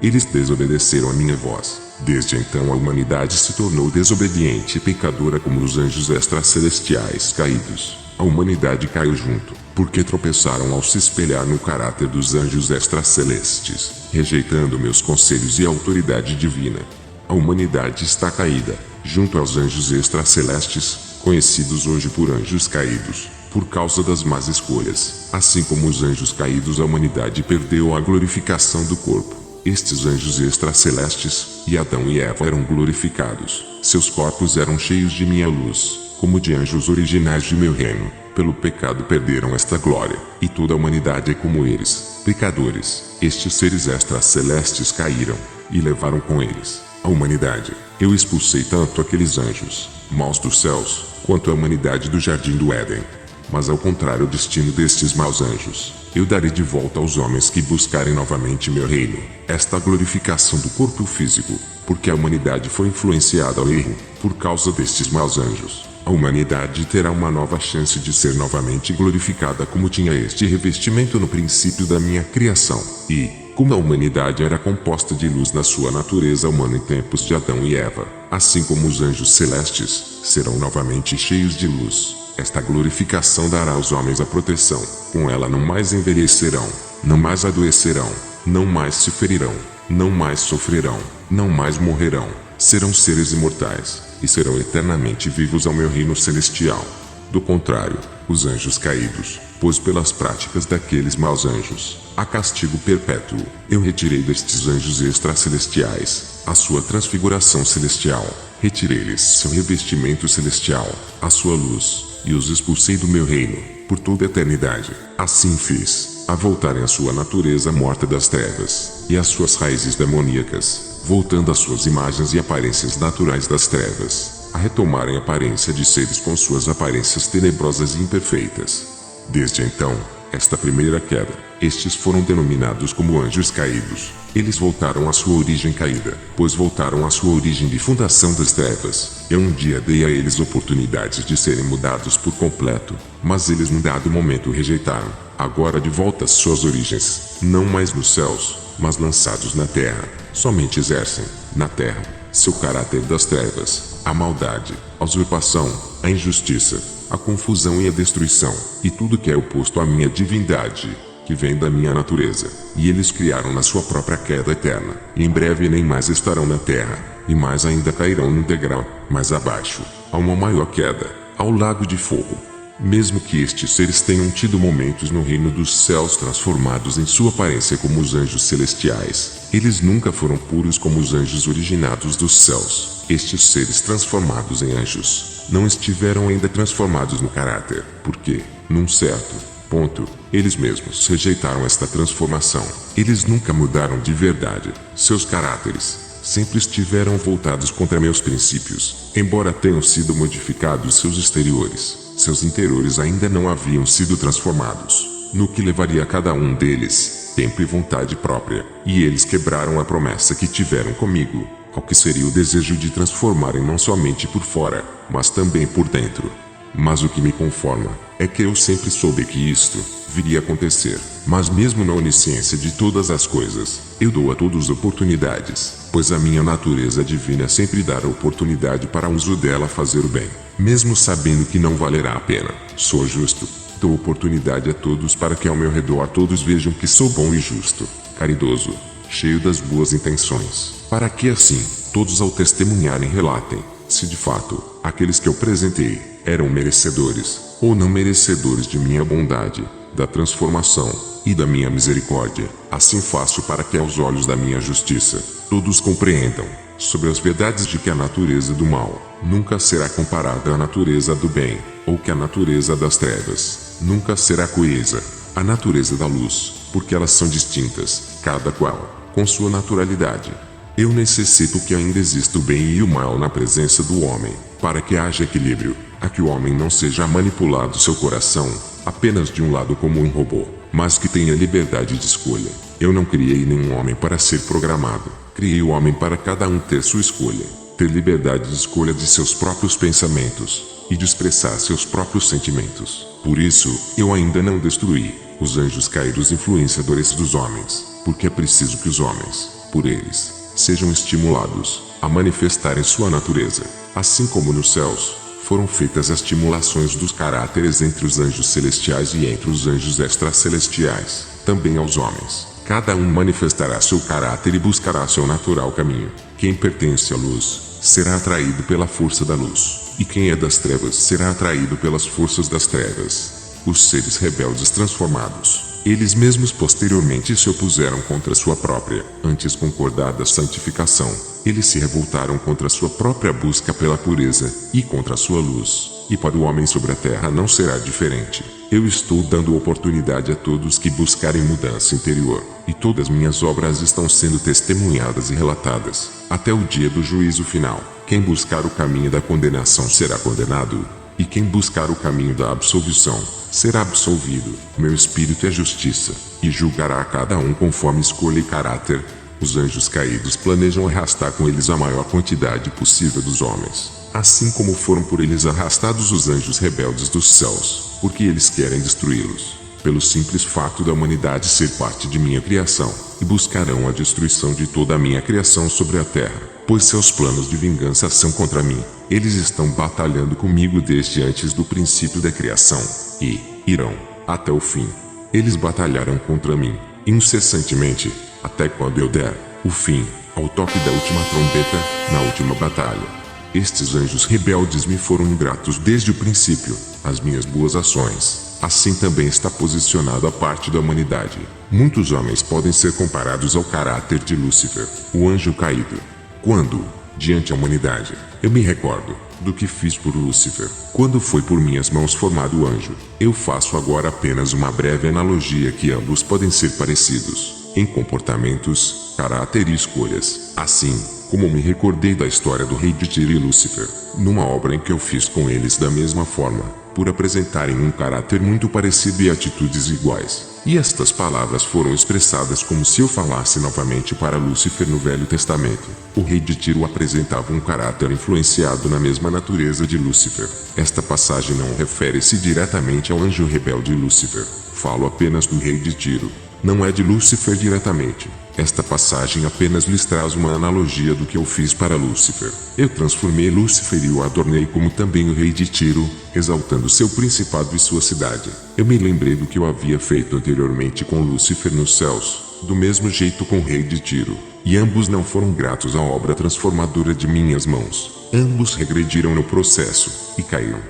Eles desobedeceram a minha voz. Desde então a humanidade se tornou desobediente e pecadora como os anjos extracelestiais caídos. A humanidade caiu junto, porque tropeçaram ao se espelhar no caráter dos anjos extracelestes, rejeitando meus conselhos e a autoridade divina. A humanidade está caída, junto aos anjos extracelestes, conhecidos hoje por anjos caídos, por causa das más escolhas. Assim como os anjos caídos, a humanidade perdeu a glorificação do corpo. Estes anjos extracelestes, e Adão e Eva eram glorificados. Seus corpos eram cheios de minha luz, como de anjos originais de meu reino. Pelo pecado perderam esta glória, e toda a humanidade é como eles, pecadores. Estes seres extracelestes caíram, e levaram com eles a humanidade. Eu expulsei tanto aqueles anjos maus dos céus, quanto a humanidade do jardim do Éden. Mas ao contrário, o destino destes maus anjos Eu darei de volta aos homens que buscarem novamente meu reino, esta glorificação do corpo físico, porque a humanidade foi influenciada ao erro, por causa destes maus anjos. A humanidade terá uma nova chance de ser novamente glorificada como tinha este revestimento no princípio da minha criação. E, como a humanidade era composta de luz na sua natureza humana em tempos de Adão e Eva, assim como os anjos celestes, serão novamente cheios de luz. Esta glorificação dará aos homens a proteção. Com ela não mais envelhecerão, não mais adoecerão, não mais se ferirão, não mais sofrerão, não mais morrerão. Serão seres imortais, e serão eternamente vivos ao meu reino celestial. Do contrário, os anjos caídos, pois pelas práticas daqueles maus anjos, há castigo perpétuo. Eu retirei destes anjos extracelestiais a sua transfiguração celestial, retirei-lhes seu revestimento celestial, a sua luz, e os expulsei do meu reino, por toda a eternidade. Assim fiz, a voltarem à sua natureza morta das trevas, e às suas raízes demoníacas, voltando às suas imagens e aparências naturais das trevas, a retomarem a aparência de seres com suas aparências tenebrosas e imperfeitas. Desde então, esta primeira queda, estes foram denominados como anjos caídos. Eles voltaram à sua origem caída, pois voltaram à sua origem de fundação das trevas. Eu um dia dei a eles oportunidades de serem mudados por completo, mas eles num dado momento rejeitaram. Agora de volta às suas origens, não mais nos céus, mas lançados na terra, somente exercem, na terra, seu caráter das trevas, a maldade, a usurpação, a injustiça, a confusão e a destruição, e tudo que é oposto à minha divindade, que vem da minha natureza. E eles criaram na sua própria queda eterna, e em breve nem mais estarão na terra, e mais ainda cairão num degrau mais abaixo, a uma maior queda, ao lago de fogo. Mesmo que estes seres tenham tido momentos no reino dos céus transformados em sua aparência como os anjos celestiais, eles nunca foram puros como os anjos originados dos céus. Estes seres transformados em anjos não estiveram ainda transformados no caráter, porque, num certo ponto, eles mesmos rejeitaram esta transformação. Eles nunca mudaram de verdade. Seus caráteres sempre estiveram voltados contra meus princípios, embora tenham sido modificados seus exteriores. Seus interiores ainda não haviam sido transformados, no que levaria a cada um deles tempo e vontade própria, e eles quebraram a promessa que tiveram comigo, ao que seria o desejo de transformarem não somente por fora, mas também por dentro. Mas o que me conforma é que eu sempre soube que isto viria a acontecer. Mas mesmo na onisciência de todas as coisas, eu dou a todos oportunidades, pois a minha natureza divina sempre dá a oportunidade para um uso dela fazer o bem, mesmo sabendo que não valerá a pena. Sou justo, dou oportunidade a todos para que ao meu redor todos vejam que sou bom e justo, caridoso, cheio das boas intenções, para que assim, todos ao testemunharem relatem, se de fato, aqueles que eu presentei, eram merecedores, ou não merecedores de minha bondade, da transformação, e da minha misericórdia. Assim faço para que aos olhos da minha justiça, todos compreendam, sobre as verdades de que a natureza do mal, nunca será comparada à natureza do bem, ou que a natureza das trevas, nunca será coesa, à natureza da luz, porque elas são distintas, cada qual, com sua naturalidade. Eu necessito que ainda exista o bem e o mal na presença do homem, para que haja equilíbrio, a que o homem não seja manipulado seu coração, apenas de um lado como um robô, mas que tenha liberdade de escolha. Eu não criei nenhum homem para ser programado, criei o homem para cada um ter sua escolha, ter liberdade de escolha de seus próprios pensamentos, e de expressar seus próprios sentimentos. Por isso, eu ainda não destruí os anjos caídos influenciadores dos homens, porque é preciso que os homens, por eles, sejam estimulados a manifestarem sua natureza, assim como nos céus foram feitas as estimulações dos caráteres entre os anjos celestiais e entre os anjos extracelestiais, também aos homens. Cada um manifestará seu caráter e buscará seu natural caminho. Quem pertence à luz será atraído pela força da luz, e quem é das trevas será atraído pelas forças das trevas. Os seres rebeldes transformados, eles mesmos posteriormente se opuseram contra sua própria, antes concordada santificação. Eles se revoltaram contra sua própria busca pela pureza, e contra sua luz. E para o homem sobre a terra não será diferente. Eu estou dando oportunidade a todos que buscarem mudança interior, e todas minhas obras estão sendo testemunhadas e relatadas, até o dia do juízo final. Quem buscar o caminho da condenação será condenado, e quem buscar o caminho da absolvição, será absolvido. Meu espírito é justiça, e julgará a cada um conforme escolha e caráter. Os anjos caídos planejam arrastar com eles a maior quantidade possível dos homens, assim como foram por eles arrastados os anjos rebeldes dos céus, porque eles querem destruí-los, pelo simples fato da humanidade ser parte de minha criação, e buscarão a destruição de toda a minha criação sobre a terra, pois seus planos de vingança são contra mim. Eles estão batalhando comigo desde antes do princípio da criação, e irão até o fim. Eles batalharão contra mim, incessantemente, até quando eu der o fim ao toque da última trombeta, na última batalha. Estes anjos rebeldes me foram ingratos desde o princípio. As minhas boas ações, assim também está posicionada a parte da humanidade. Muitos homens podem ser comparados ao caráter de Lúcifer, o anjo caído. Quando, diante a humanidade, eu me recordo do que fiz por Lúcifer, quando foi por minhas mãos formado o anjo, eu faço agora apenas uma breve analogia que ambos podem ser parecidos em comportamentos, caráter e escolhas, assim como me recordei da história do rei de Tiro e Lúcifer, numa obra em que eu fiz com eles da mesma forma, por apresentarem um caráter muito parecido e atitudes iguais. E estas palavras foram expressadas como se eu falasse novamente para Lúcifer no Velho Testamento. O rei de Tiro apresentava um caráter influenciado na mesma natureza de Lúcifer. Esta passagem não refere-se diretamente ao anjo rebelde Lúcifer. Falo apenas do rei de Tiro. Não é de Lúcifer diretamente. Esta passagem apenas lhes traz uma analogia do que eu fiz para Lúcifer. Eu transformei Lúcifer e o adornei como também o rei de Tiro, exaltando seu principado e sua cidade. Eu me lembrei do que eu havia feito anteriormente com Lúcifer nos céus, do mesmo jeito com o rei de Tiro, e ambos não foram gratos à obra transformadora de minhas mãos. Ambos regrediram no processo, e caíram.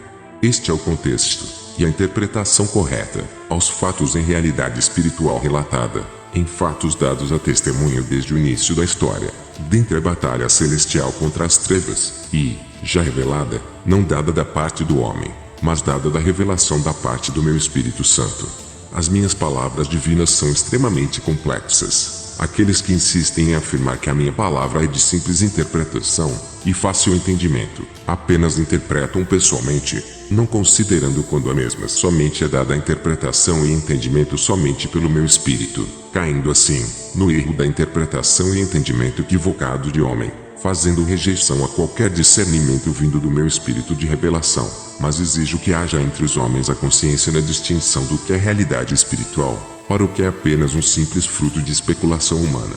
Este é o contexto e a interpretação correta aos fatos em realidade espiritual relatada, em fatos dados a testemunho desde o início da história, dentre a batalha celestial contra as trevas, e, já revelada, não dada da parte do homem, mas dada da revelação da parte do meu Espírito Santo. As minhas palavras divinas são extremamente complexas. Aqueles que insistem em afirmar que a minha palavra é de simples interpretação e fácil entendimento, apenas interpretam pessoalmente, não considerando quando a mesma somente é dada a interpretação e entendimento somente pelo meu espírito, caindo assim no erro da interpretação e entendimento equivocado de homem, fazendo rejeição a qualquer discernimento vindo do meu espírito de revelação. Mas exijo que haja entre os homens a consciência na distinção do que é realidade espiritual, para o que é apenas um simples fruto de especulação humana.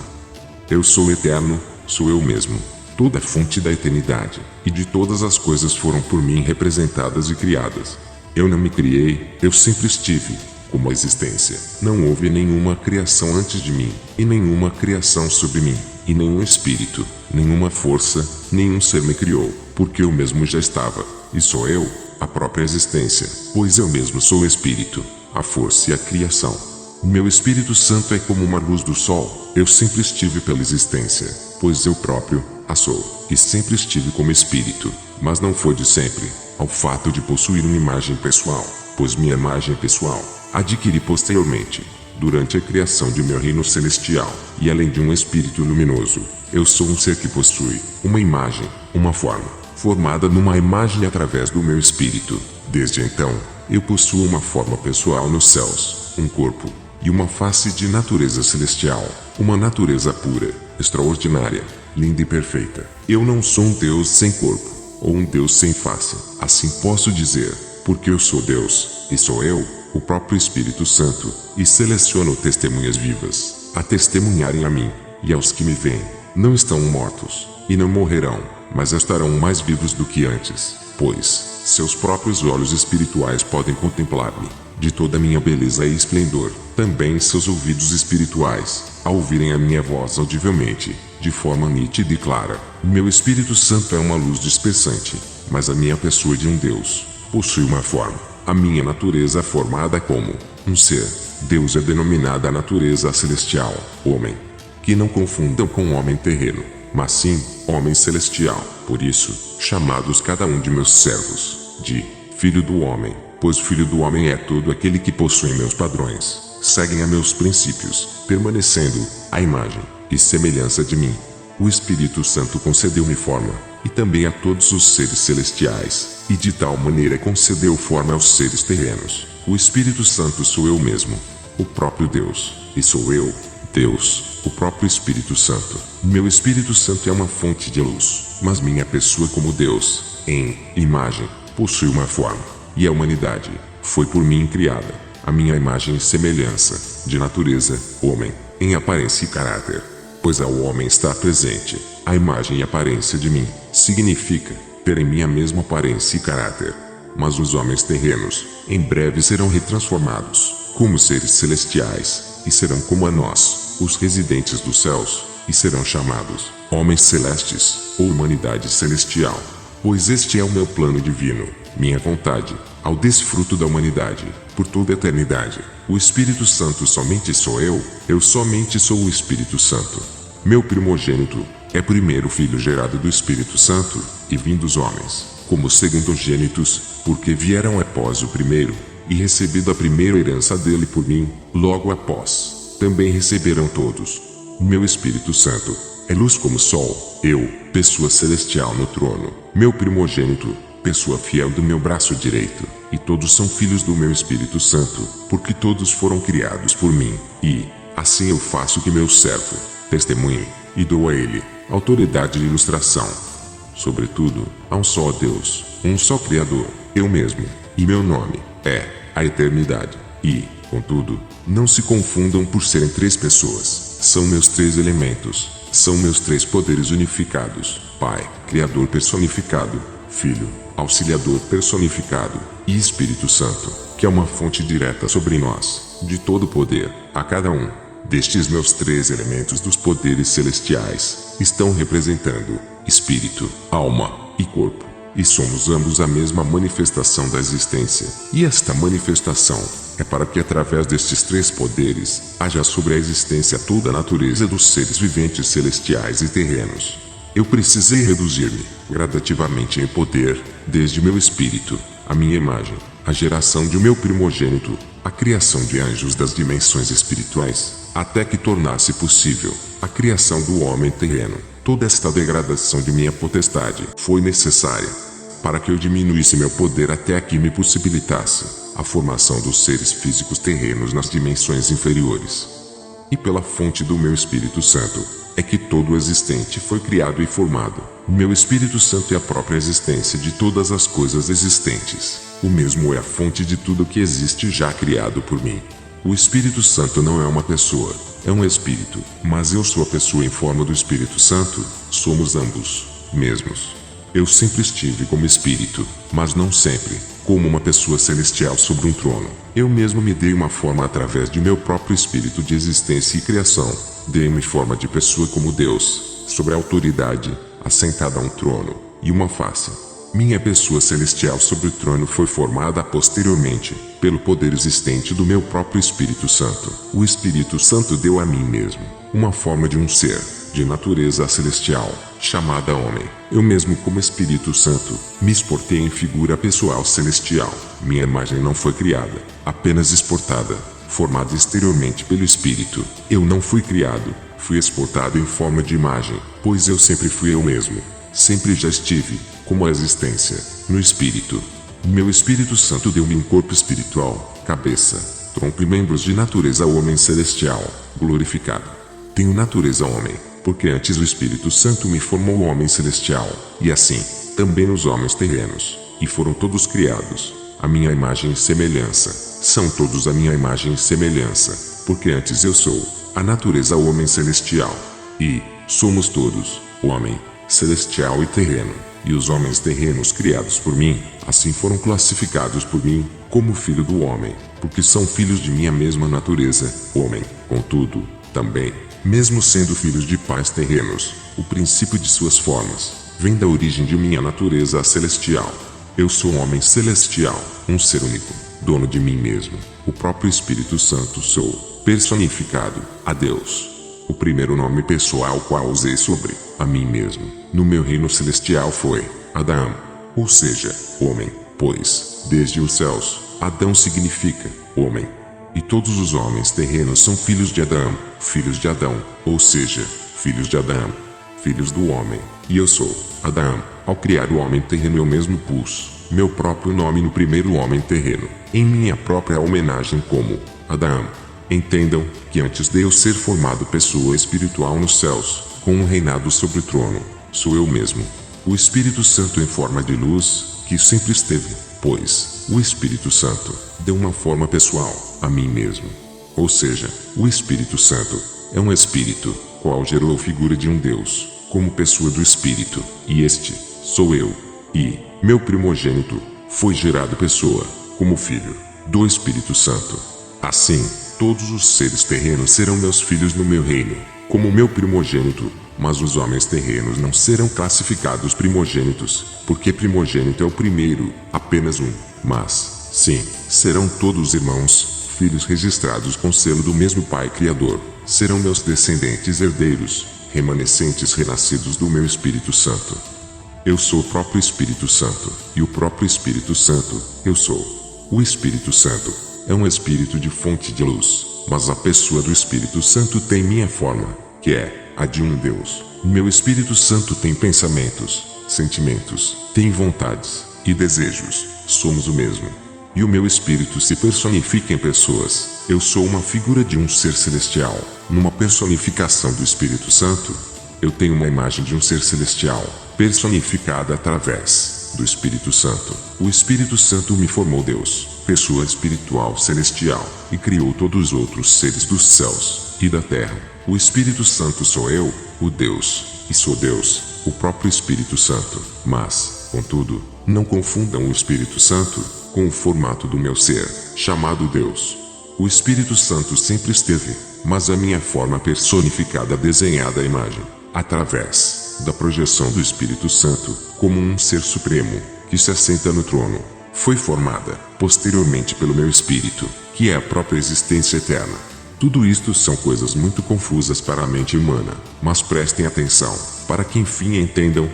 Eu sou eterno, sou eu mesmo, toda a fonte da eternidade, e de todas as coisas foram por mim representadas e criadas. Eu não me criei, eu sempre estive, como a existência. Não houve nenhuma criação antes de mim, e nenhuma criação sobre mim, e nenhum espírito, nenhuma força, nenhum ser me criou, porque eu mesmo já estava, e sou eu, a própria existência, pois eu mesmo sou o espírito, a força e a criação. O meu Espírito Santo é como uma luz do sol. Eu sempre estive pela existência, pois eu próprio a sou, e sempre estive como espírito, mas não foi de sempre, ao fato de possuir uma imagem pessoal, pois minha imagem pessoal adquiri posteriormente, durante a criação de meu reino celestial, e além de um espírito luminoso, eu sou um ser que possui uma imagem, uma forma, formada numa imagem através do meu espírito. Desde então, eu possuo uma forma pessoal nos céus, um corpo e uma face de natureza celestial, uma natureza pura, extraordinária, linda e perfeita. Eu não sou um Deus sem corpo, ou um Deus sem face, assim posso dizer, porque eu sou Deus, e sou eu, o próprio Espírito Santo, e seleciono testemunhas vivas, a testemunharem a mim, e aos que me veem. Não estão mortos, e não morrerão, mas estarão mais vivos do que antes, pois seus próprios olhos espirituais podem contemplar-me, de toda a minha beleza e esplendor. Também seus ouvidos espirituais, ao ouvirem a minha voz audivelmente, de forma nítida e clara. O meu Espírito Santo é uma luz dispersante, mas a minha pessoa de um Deus possui uma forma. A minha natureza é formada como um ser. Deus é denominada a natureza celestial, homem. Que não confundam com homem terreno, mas sim, homem celestial. Por isso, chamados cada um de meus servos, de filho do homem, pois filho do homem é todo aquele que possui meus padrões, seguem a meus princípios, permanecendo à imagem e semelhança de mim. O Espírito Santo concedeu-me forma, e também a todos os seres celestiais, e de tal maneira concedeu forma aos seres terrenos. O Espírito Santo sou eu mesmo, o próprio Deus, e sou eu, Deus, o próprio Espírito Santo. Meu Espírito Santo é uma fonte de luz, mas minha pessoa como Deus, em imagem, possui uma forma, e a humanidade foi por mim criada, a minha imagem e semelhança, de natureza, homem, em aparência e caráter. Pois ao homem está presente, a imagem e aparência de mim, significa ter em mim a mesma aparência e caráter. Mas os homens terrenos, em breve serão retransformados, como seres celestiais, e serão como a nós, os residentes dos céus, e serão chamados homens celestes, ou humanidade celestial. Pois este é o meu plano divino, minha vontade, ao desfruto da humanidade, por toda a eternidade. O Espírito Santo somente sou eu somente sou o Espírito Santo. Meu primogênito é primeiro filho gerado do Espírito Santo, e vim dos homens, como segundogênitos, porque vieram após o primeiro, e recebido a primeira herança dele por mim, logo após, também receberão todos. Meu Espírito Santo é luz como o sol, eu, pessoa celestial no trono, meu primogênito, pessoa fiel do meu braço direito, e todos são filhos do meu Espírito Santo, porque todos foram criados por mim, e, assim eu faço que meu servo testemunhe, e dou a ele autoridade de ilustração. Sobretudo, há um só Deus, um só Criador, eu mesmo, e meu nome é a eternidade. E, contudo, não se confundam por serem três pessoas, são meus três elementos, são meus três poderes unificados: Pai, Criador personificado, Filho, Auxiliador personificado, e Espírito Santo, que é uma fonte direta sobre nós, de todo poder. A cada um destes meus três elementos dos poderes celestiais estão representando espírito, alma e corpo, e somos ambos a mesma manifestação da existência. E esta manifestação é para que através destes três poderes haja sobre a existência toda a natureza dos seres viventes celestiais e terrenos. Eu precisei reduzir-me gradativamente em poder, desde meu espírito, a minha imagem, a geração de meu primogênito, a criação de anjos das dimensões espirituais, até que tornasse possível a criação do homem terreno. Toda esta degradação de minha potestade foi necessária para que eu diminuísse meu poder até que me possibilitasse a formação dos seres físicos terrenos nas dimensões inferiores. E pela fonte do meu Espírito Santo é que todo o existente foi criado e formado. O meu Espírito Santo é a própria existência de todas as coisas existentes. O mesmo é a fonte de tudo que existe já criado por mim. O Espírito Santo não é uma pessoa, é um espírito, mas eu sou a pessoa em forma do Espírito Santo, somos ambos mesmos. Eu sempre estive como espírito, mas não sempre como uma pessoa celestial sobre um trono. Eu mesmo me dei uma forma através de meu próprio espírito de existência e criação. Dei-me forma de pessoa como Deus, sobre a autoridade, assentada a um trono, e uma face. Minha pessoa celestial sobre o trono foi formada posteriormente, pelo poder existente do meu próprio Espírito Santo. O Espírito Santo deu a mim mesmo uma forma de um ser, de natureza celestial, chamada homem. Eu mesmo, como Espírito Santo, me exportei em figura pessoal celestial. Minha imagem não foi criada, apenas exportada, formada exteriormente pelo Espírito. Eu não fui criado, fui exportado em forma de imagem, pois eu sempre fui eu mesmo. Sempre já estive, como a existência, no Espírito. Meu Espírito Santo deu-me um corpo espiritual, cabeça, tronco e membros de natureza homem celestial, glorificado. Tenho natureza homem, porque antes o Espírito Santo me formou homem celestial, e assim, também os homens terrenos, e foram todos criados, a minha imagem e semelhança, são todos a minha imagem e semelhança, porque antes eu sou, a natureza homem celestial, e, somos todos, homem, celestial e terreno, e os homens terrenos criados por mim, assim foram classificados por mim, como filho do homem, porque são filhos de minha mesma natureza, homem. Contudo, também, mesmo sendo filhos de pais terrenos, o princípio de suas formas vem da origem de minha natureza celestial. Eu sou um homem celestial, um ser único, dono de mim mesmo, o próprio Espírito Santo sou, personificado, a Deus. O primeiro nome pessoal qual usei sobre a mim mesmo, no meu reino celestial foi Adão, ou seja, homem, pois, desde os céus, Adão significa homem. E todos os homens terrenos são filhos de Adão, ou seja, filhos de Adão, filhos do homem. E eu sou Adão, Ao criar o homem terreno eu mesmo pus meu próprio nome no primeiro homem terreno, em minha própria homenagem como Adão. Entendam que antes de eu ser formado pessoa espiritual nos céus, com um reinado sobre o trono, sou eu mesmo, o Espírito Santo em forma de luz, que sempre esteve, pois o Espírito Santo deu uma forma pessoal a mim mesmo. Ou seja, o Espírito Santo é um espírito, qual gerou a figura de um Deus, como pessoa do Espírito, e este sou eu. E meu primogênito foi gerado pessoa, como filho do Espírito Santo. Assim, todos os seres terrenos serão meus filhos no meu reino, como meu primogênito, mas os homens terrenos não serão classificados primogênitos, porque primogênito é o primeiro, apenas um. Mas, sim, serão todos irmãos, filhos registrados com selo do mesmo Pai Criador, serão meus descendentes herdeiros, remanescentes renascidos do meu Espírito Santo. Eu sou o próprio Espírito Santo, e o próprio Espírito Santo, eu sou. O Espírito Santo é um espírito de fonte de luz, mas a pessoa do Espírito Santo tem minha forma, que é a de um Deus. O meu Espírito Santo tem pensamentos, sentimentos, tem vontades e desejos, somos o mesmo. E o meu espírito se personifica em pessoas. Eu sou uma figura de um ser celestial, numa personificação do Espírito Santo. Eu tenho uma imagem de um ser celestial, personificada através do Espírito Santo. O Espírito Santo me formou Deus, pessoa espiritual celestial, e criou todos os outros seres dos céus e da terra. O Espírito Santo sou eu, o Deus, e sou Deus, o próprio Espírito Santo. Mas, contudo, não confundam o Espírito Santo com o formato do meu ser, chamado Deus. O Espírito Santo sempre esteve, mas a minha forma personificada desenhada à imagem, através da projeção do Espírito Santo, como um ser supremo, que se assenta no trono, foi formada, posteriormente pelo meu Espírito, que é a própria existência eterna. Tudo isto são coisas muito confusas para a mente humana, mas prestem atenção, para que enfim entendam.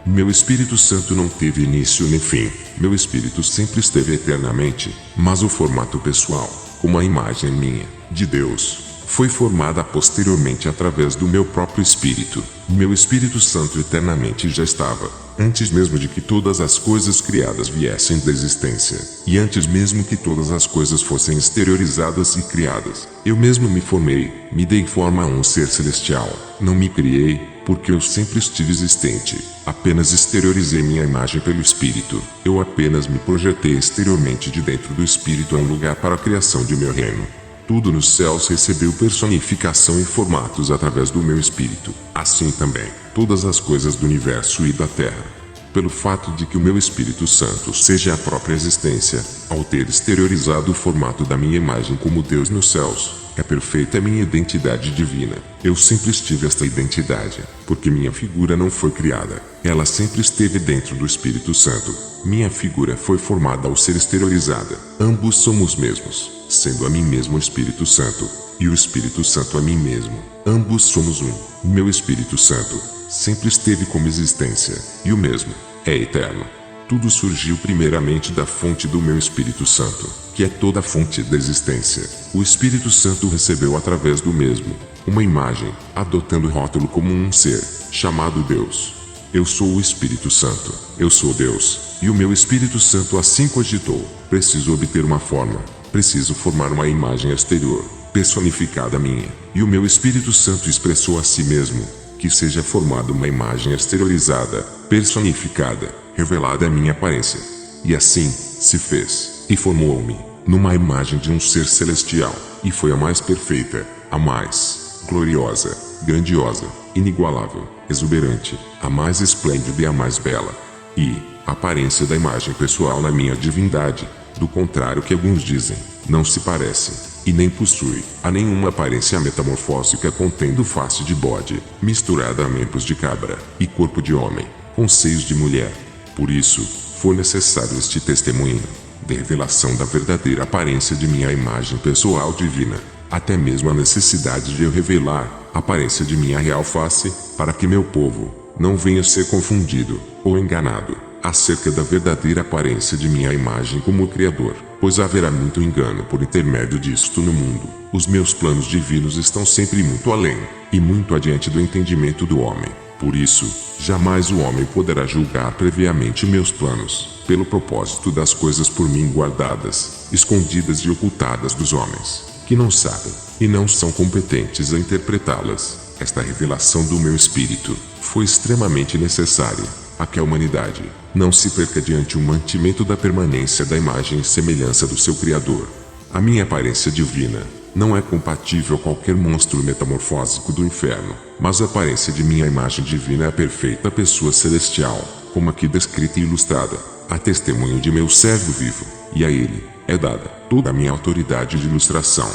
Meu Espírito Santo não teve início nem fim, meu Espírito sempre esteve eternamente, mas o formato pessoal, como a imagem minha, de Deus, foi formada posteriormente através do meu próprio Espírito. Meu Espírito Santo eternamente já estava, antes mesmo de que todas as coisas criadas viessem da existência, e antes mesmo que todas as coisas fossem exteriorizadas e criadas. Eu mesmo me formei, me dei forma a um ser celestial, não me criei, porque eu sempre estive existente, apenas exteriorizei minha imagem pelo Espírito. Eu apenas me projetei exteriormente de dentro do Espírito a um lugar para a criação de meu reino. Tudo nos céus recebeu personificação e formatos através do meu Espírito. Assim também, todas as coisas do universo e da terra. Pelo fato de que o meu Espírito Santo seja a própria existência, ao ter exteriorizado o formato da minha imagem como Deus nos céus, é perfeita a minha identidade divina. Eu sempre estive esta identidade, porque minha figura não foi criada. Ela sempre esteve dentro do Espírito Santo. Minha figura foi formada ao ser exteriorizada. Ambos somos mesmos, sendo a mim mesmo o Espírito Santo, e o Espírito Santo a mim mesmo. Ambos somos um. O meu Espírito Santo sempre esteve como existência, e o mesmo é eterno. Tudo surgiu primeiramente da fonte do meu Espírito Santo, que é toda a fonte da existência. O Espírito Santo recebeu através do mesmo uma imagem, adotando o rótulo como um ser, chamado Deus. Eu sou o Espírito Santo, eu sou Deus, e o meu Espírito Santo assim cogitou: preciso obter uma forma, preciso formar uma imagem exterior, personificada minha, e o meu Espírito Santo expressou a si mesmo, que seja formada uma imagem exteriorizada, personificada, revelada a minha aparência. E assim, se fez, e formou-me, numa imagem de um ser celestial, e foi a mais perfeita, a mais gloriosa, grandiosa, inigualável, exuberante, a mais esplêndida e a mais bela. E, a aparência da imagem pessoal na minha divindade, do contrário que alguns dizem, não se parece, e nem possui, a nenhuma aparência metamorfósica contendo face de bode, misturada a membros de cabra, e corpo de homem, com seios de mulher. Por isso, foi necessário este testemunho de revelação da verdadeira aparência de minha imagem pessoal divina, até mesmo a necessidade de eu revelar a aparência de minha real face, para que meu povo não venha ser confundido ou enganado acerca da verdadeira aparência de minha imagem como Criador, pois haverá muito engano por intermédio disto no mundo. Os meus planos divinos estão sempre muito além e muito adiante do entendimento do homem. Por isso, jamais o homem poderá julgar previamente meus planos, pelo propósito das coisas por mim guardadas, escondidas e ocultadas dos homens, que não sabem, e não são competentes a interpretá-las. Esta revelação do meu espírito foi extremamente necessária, a que a humanidade não se perca diante o mantimento da permanência da imagem e semelhança do seu Criador. A minha aparência divina não é compatível a qualquer monstro metamorfósico do inferno, mas a aparência de minha imagem divina é a perfeita pessoa celestial, como aqui descrita e ilustrada, a testemunho de meu servo vivo, e a ele é dada toda a minha autoridade de ilustração.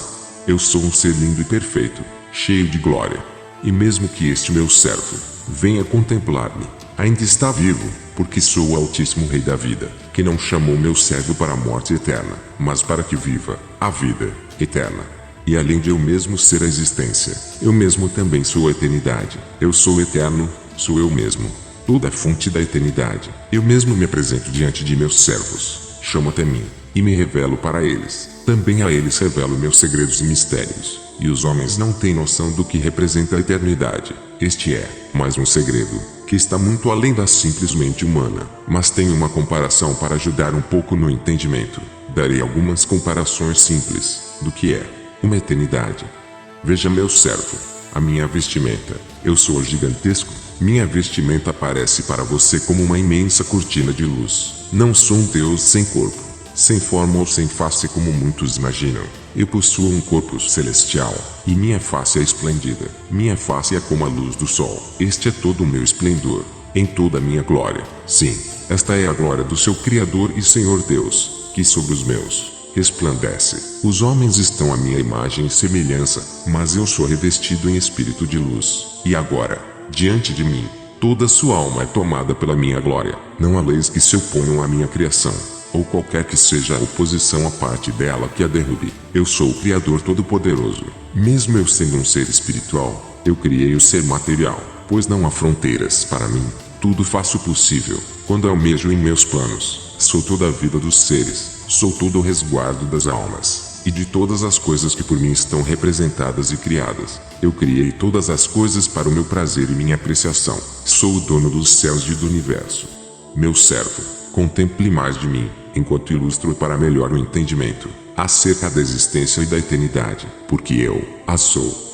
Eu sou um ser lindo e perfeito, cheio de glória, e mesmo que este meu servo venha contemplar-me, ainda está vivo, porque sou o Altíssimo Rei da vida, que não chamou meu servo para a morte eterna, mas para que viva a vida eterna. E além de eu mesmo ser a existência, eu mesmo também sou a eternidade. Eu sou eterno, sou eu mesmo, toda a fonte da eternidade. Eu mesmo me apresento diante de meus servos, chamo até mim, e me revelo para eles. Também a eles revelo meus segredos e mistérios. E os homens não têm noção do que representa a eternidade. Este é mais um segredo, que está muito além da simples mente humana, mas tem uma comparação para ajudar um pouco no entendimento. Darei algumas comparações simples do que é uma eternidade. Veja meu servo, a minha vestimenta. Eu sou gigantesco. Minha vestimenta aparece para você como uma imensa cortina de luz. Não sou um Deus sem corpo, sem forma ou sem face como muitos imaginam. Eu possuo um corpo celestial, e minha face é esplêndida. Minha face é como a luz do sol. Este é todo o meu esplendor, em toda a minha glória. Sim, esta é a glória do seu Criador e Senhor Deus, que sobre os meus resplandece. Os homens estão à minha imagem e semelhança, mas eu sou revestido em espírito de luz. E agora, diante de mim, toda sua alma é tomada pela minha glória. Não há leis que se oponham à minha criação, ou qualquer que seja a oposição à parte dela que a derrube. Eu sou o Criador Todo-Poderoso. Mesmo eu sendo um ser espiritual, eu criei o ser material, pois não há fronteiras para mim. Tudo faço possível, quando almejo em meus planos. Sou toda a vida dos seres, sou todo o resguardo das almas, e de todas as coisas que por mim estão representadas e criadas. Eu criei todas as coisas para o meu prazer e minha apreciação. Sou o dono dos céus e do universo. Meu servo, contemple mais de mim, enquanto ilustro para melhor o entendimento acerca da existência e da eternidade, porque eu a sou.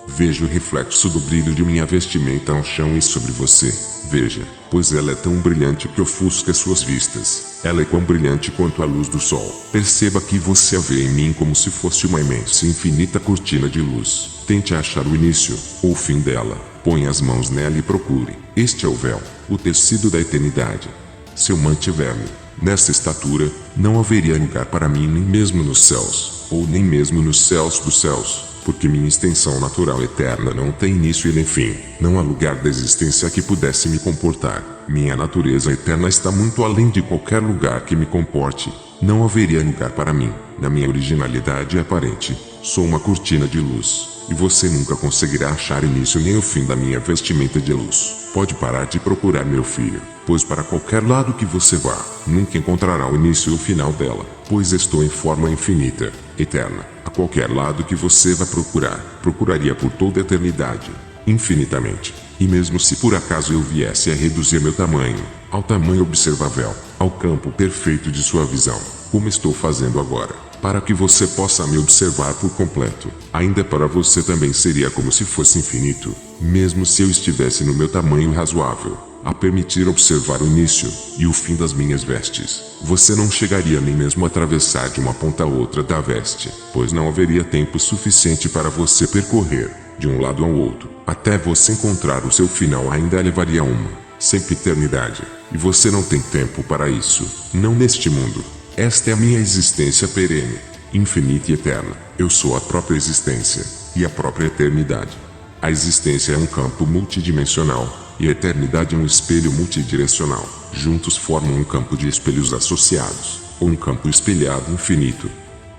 Veja o reflexo do brilho de minha vestimenta ao chão e sobre você. Veja, pois ela é tão brilhante que ofusca suas vistas. Ela é tão brilhante quanto a luz do sol. Perceba que você a vê em mim como se fosse uma imensa e infinita cortina de luz. Tente achar o início ou o fim dela. Põe as mãos nela e procure. Este é o véu, o tecido da eternidade. Se eu mantiver-me nessa estatura, não haveria lugar para mim nem mesmo nos céus, ou nem mesmo nos céus dos céus. Porque minha extensão natural eterna não tem início e nem fim. Não há lugar da existência que pudesse me comportar. Minha natureza eterna está muito além de qualquer lugar que me comporte. Não haveria lugar para mim. Na minha originalidade aparente, sou uma cortina de luz. E você nunca conseguirá achar início nem o fim da minha vestimenta de luz. Pode parar de procurar meu filho, pois para qualquer lado que você vá, nunca encontrará o início e o final dela, pois estou em forma infinita, eterna. A qualquer lado que você vá procurar, procuraria por toda a eternidade, infinitamente. E mesmo se por acaso eu viesse a reduzir meu tamanho, ao tamanho observável, ao campo perfeito de sua visão, como estou fazendo agora, para que você possa me observar por completo, ainda para você também seria como se fosse infinito, mesmo se eu estivesse no meu tamanho razoável, a permitir observar o início e o fim das minhas vestes. Você não chegaria nem mesmo a atravessar de uma ponta a outra da veste, pois não haveria tempo suficiente para você percorrer, de um lado ao outro, até você encontrar o seu final. Ainda levaria uma sempiternidade, e você não tem tempo para isso, não neste mundo. Esta é a minha existência perene, infinita e eterna. Eu sou a própria existência, e a própria eternidade. A existência é um campo multidimensional, e a eternidade é um espelho multidirecional. Juntos formam um campo de espelhos associados, ou um campo espelhado infinito.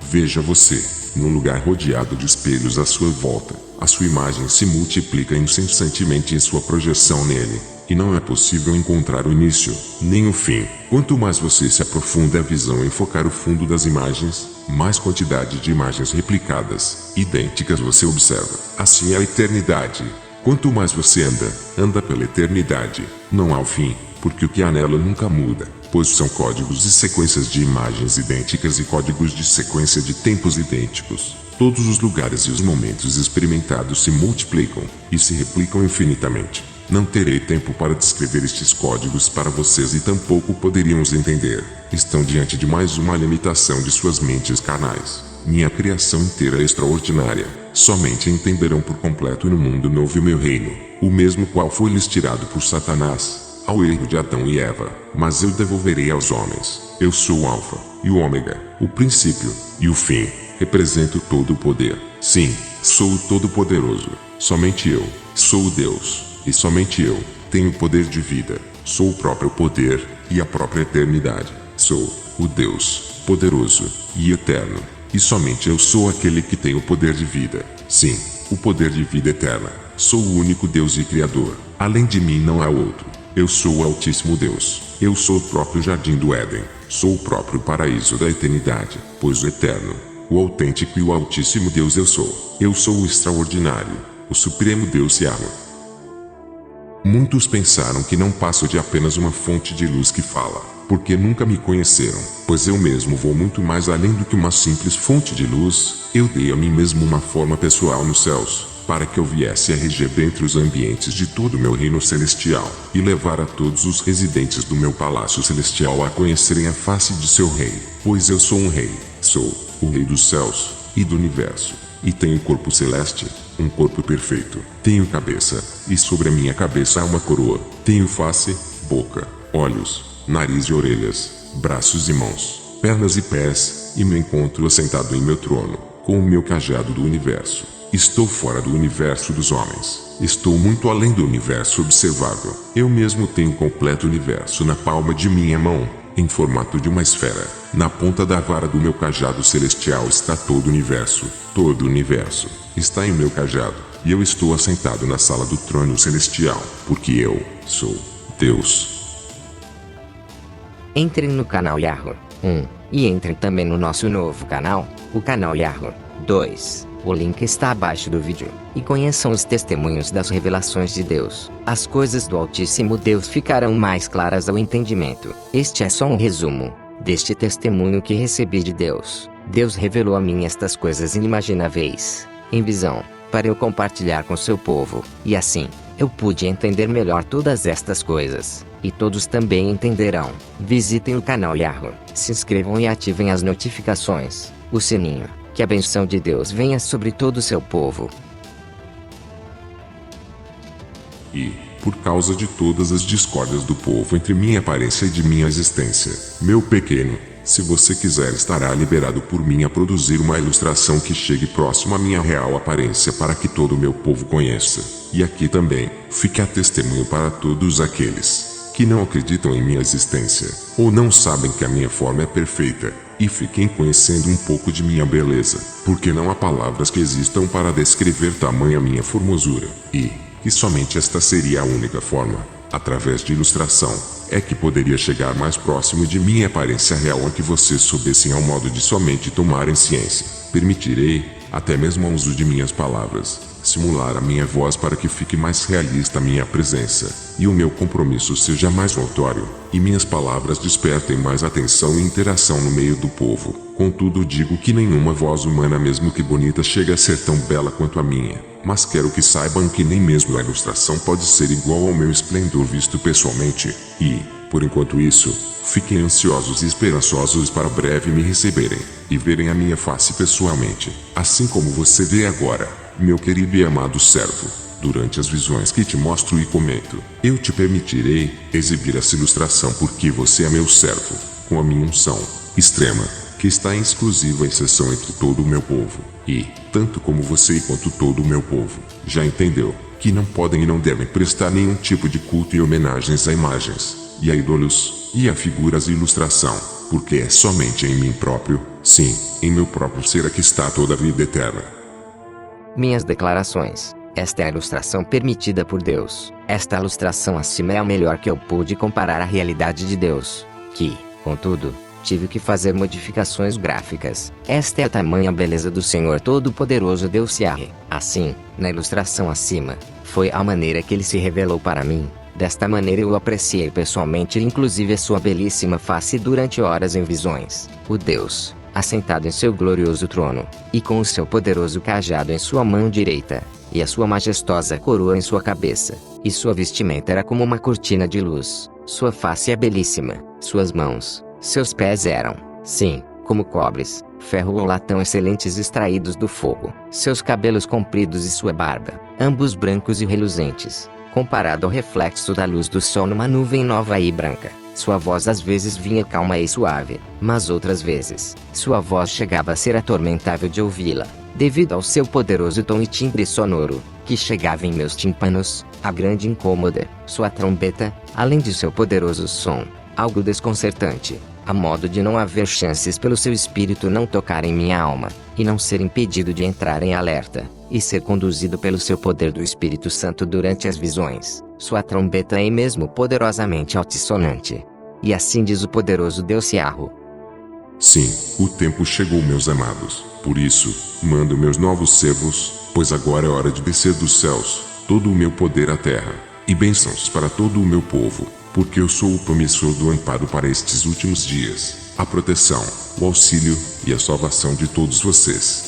Veja você, num lugar rodeado de espelhos à sua volta. A sua imagem se multiplica incessantemente em sua projeção nele, e não é possível encontrar o início, nem o fim. Quanto mais você se aprofunda a visão em focar o fundo das imagens, mais quantidade de imagens replicadas, idênticas você observa. Assim a eternidade Quanto mais você anda pela eternidade, não há o fim, porque o que há nela nunca muda, pois são códigos e sequências de imagens idênticas e códigos de sequência de tempos idênticos. Todos os lugares e os momentos experimentados se multiplicam e se replicam infinitamente. Não terei tempo para descrever estes códigos para vocês e tampouco poderiam os entender. Estão diante de mais uma limitação de suas mentes carnais. Minha criação inteira é extraordinária. Somente entenderão por completo no mundo novo o meu reino, o mesmo qual foi lhes tirado por Satanás, ao erro de Adão e Eva, mas eu devolverei aos homens. Eu sou o Alfa e o Ômega, o princípio e o fim. Represento todo o poder. Sim, sou o Todo-Poderoso. Somente eu sou o Deus. E somente eu tenho o poder de vida. Sou o próprio poder e a própria eternidade. Sou o Deus poderoso e eterno. E somente eu sou aquele que tem o poder de vida. Sim, o poder de vida eterna. Sou o único Deus e Criador. Além de mim não há outro. Eu sou o Altíssimo Deus. Eu sou o próprio Jardim do Éden. Sou o próprio paraíso da eternidade, pois o eterno, o autêntico e o Altíssimo Deus eu sou. Eu sou o extraordinário, o Supremo Deus Yahweh. Muitos pensaram que não passo de apenas uma fonte de luz que fala, porque nunca me conheceram, pois eu mesmo vou muito mais além do que uma simples fonte de luz. Eu dei a mim mesmo uma forma pessoal nos céus, para que eu viesse a reger dentre os ambientes de todo o meu reino celestial, e levar a todos os residentes do meu palácio celestial a conhecerem a face de seu rei, pois eu sou um rei, sou o rei dos céus e do universo, e tenho corpo celeste, um corpo perfeito, tenho cabeça, e sobre a minha cabeça há uma coroa, tenho face, boca, olhos, nariz e orelhas, braços e mãos, pernas e pés, e me encontro assentado em meu trono, com o meu cajado do universo. Estou fora do universo dos homens. Estou muito além do universo observável. Eu mesmo tenho o completo universo na palma de minha mão, em formato de uma esfera. Na ponta da vara do meu cajado celestial está todo o universo. Todo o universo está em meu cajado, e eu estou assentado na sala do trono celestial, porque eu sou Deus. Entrem no canal Yahoo 1 e entrem também no nosso novo canal, o canal Yahoo 2. O link está abaixo do vídeo. E conheçam os testemunhos das revelações de Deus. As coisas do Altíssimo Deus ficarão mais claras ao entendimento. Este é só um resumo deste testemunho que recebi de Deus. Deus revelou a mim estas coisas inimagináveis, em visão, para eu compartilhar com seu povo. E assim, eu pude entender melhor todas estas coisas. E todos também entenderão. Visitem o canal Yahoo, se inscrevam e ativem as notificações, o sininho. Que a bênção de Deus venha sobre todo o seu povo. E, por causa de todas as discórdias do povo entre minha aparência e de minha existência, meu pequeno, se você quiser estará liberado por mim a produzir uma ilustração que chegue próximo à minha real aparência para que todo o meu povo conheça. E aqui também, fique a testemunho para todos aqueles que não acreditam em minha existência, ou não sabem que a minha forma é perfeita. E fiquem conhecendo um pouco de minha beleza, porque não há palavras que existam para descrever tamanha minha formosura, e que somente esta seria a única forma, através de ilustração, é que poderia chegar mais próximo de minha aparência real a que vocês soubessem ao modo de somente tomarem ciência. Permitirei, até mesmo ao uso de minhas palavras, simular a minha voz para que fique mais realista a minha presença, e o meu compromisso seja mais notório, e minhas palavras despertem mais atenção e interação no meio do povo. Contudo digo que nenhuma voz humana mesmo que bonita chega a ser tão bela quanto a minha, mas quero que saibam que nem mesmo a ilustração pode ser igual ao meu esplendor visto pessoalmente, e, por enquanto isso, fiquem ansiosos e esperançosos para breve me receberem, e verem a minha face pessoalmente, assim como você vê agora, meu querido e amado servo. Durante as visões que te mostro e comento, eu te permitirei exibir essa ilustração porque você é meu servo, com a minha unção extrema, que está em exclusiva exceção entre todo o meu povo, e, tanto como você quanto todo o meu povo, já entendeu, que não podem e não devem prestar nenhum tipo de culto e homenagens a imagens, e a ídolos, e a figuras de ilustração, porque é somente em mim próprio, sim, em meu próprio ser é que está toda a vida eterna. Minhas declarações. Esta é a ilustração permitida por Deus. Esta ilustração acima é a melhor que eu pude comparar à realidade de Deus, que, contudo, tive que fazer modificações gráficas. Esta é a tamanha beleza do Senhor Todo-Poderoso Deus Yahweh. Assim, na ilustração acima, foi a maneira que ele se revelou para mim. Desta maneira eu o apreciei pessoalmente, inclusive a sua belíssima face durante horas em visões. O Deus, assentado em seu glorioso trono, e com o seu poderoso cajado em sua mão direita, e a sua majestosa coroa em sua cabeça, e sua vestimenta era como uma cortina de luz. Sua face é belíssima, suas mãos, seus pés eram, sim, como cobres, ferro ou latão excelentes extraídos do fogo. Seus cabelos compridos e sua barba, ambos brancos e reluzentes, comparado ao reflexo da luz do sol numa nuvem nova e branca. Sua voz às vezes vinha calma e suave, mas outras vezes, sua voz chegava a ser atormentável de ouvi-la, devido ao seu poderoso tom e timbre sonoro, que chegava em meus tímpanos, a grande incômoda, sua trombeta, além de seu poderoso som, algo desconcertante, a modo de não haver chances pelo seu espírito não tocar em minha alma, e não ser impedido de entrar em alerta, e ser conduzido pelo seu poder do Espírito Santo durante as visões. Sua trombeta é mesmo poderosamente altissonante. E assim diz o poderoso Deus Yahweh. Sim, o tempo chegou, meus amados. Por isso, mando meus novos servos, pois agora é hora de descer dos céus todo o meu poder à terra, e bênçãos para todo o meu povo, porque eu sou o promissor do amparo para estes últimos dias, a proteção, o auxílio e a salvação de todos vocês.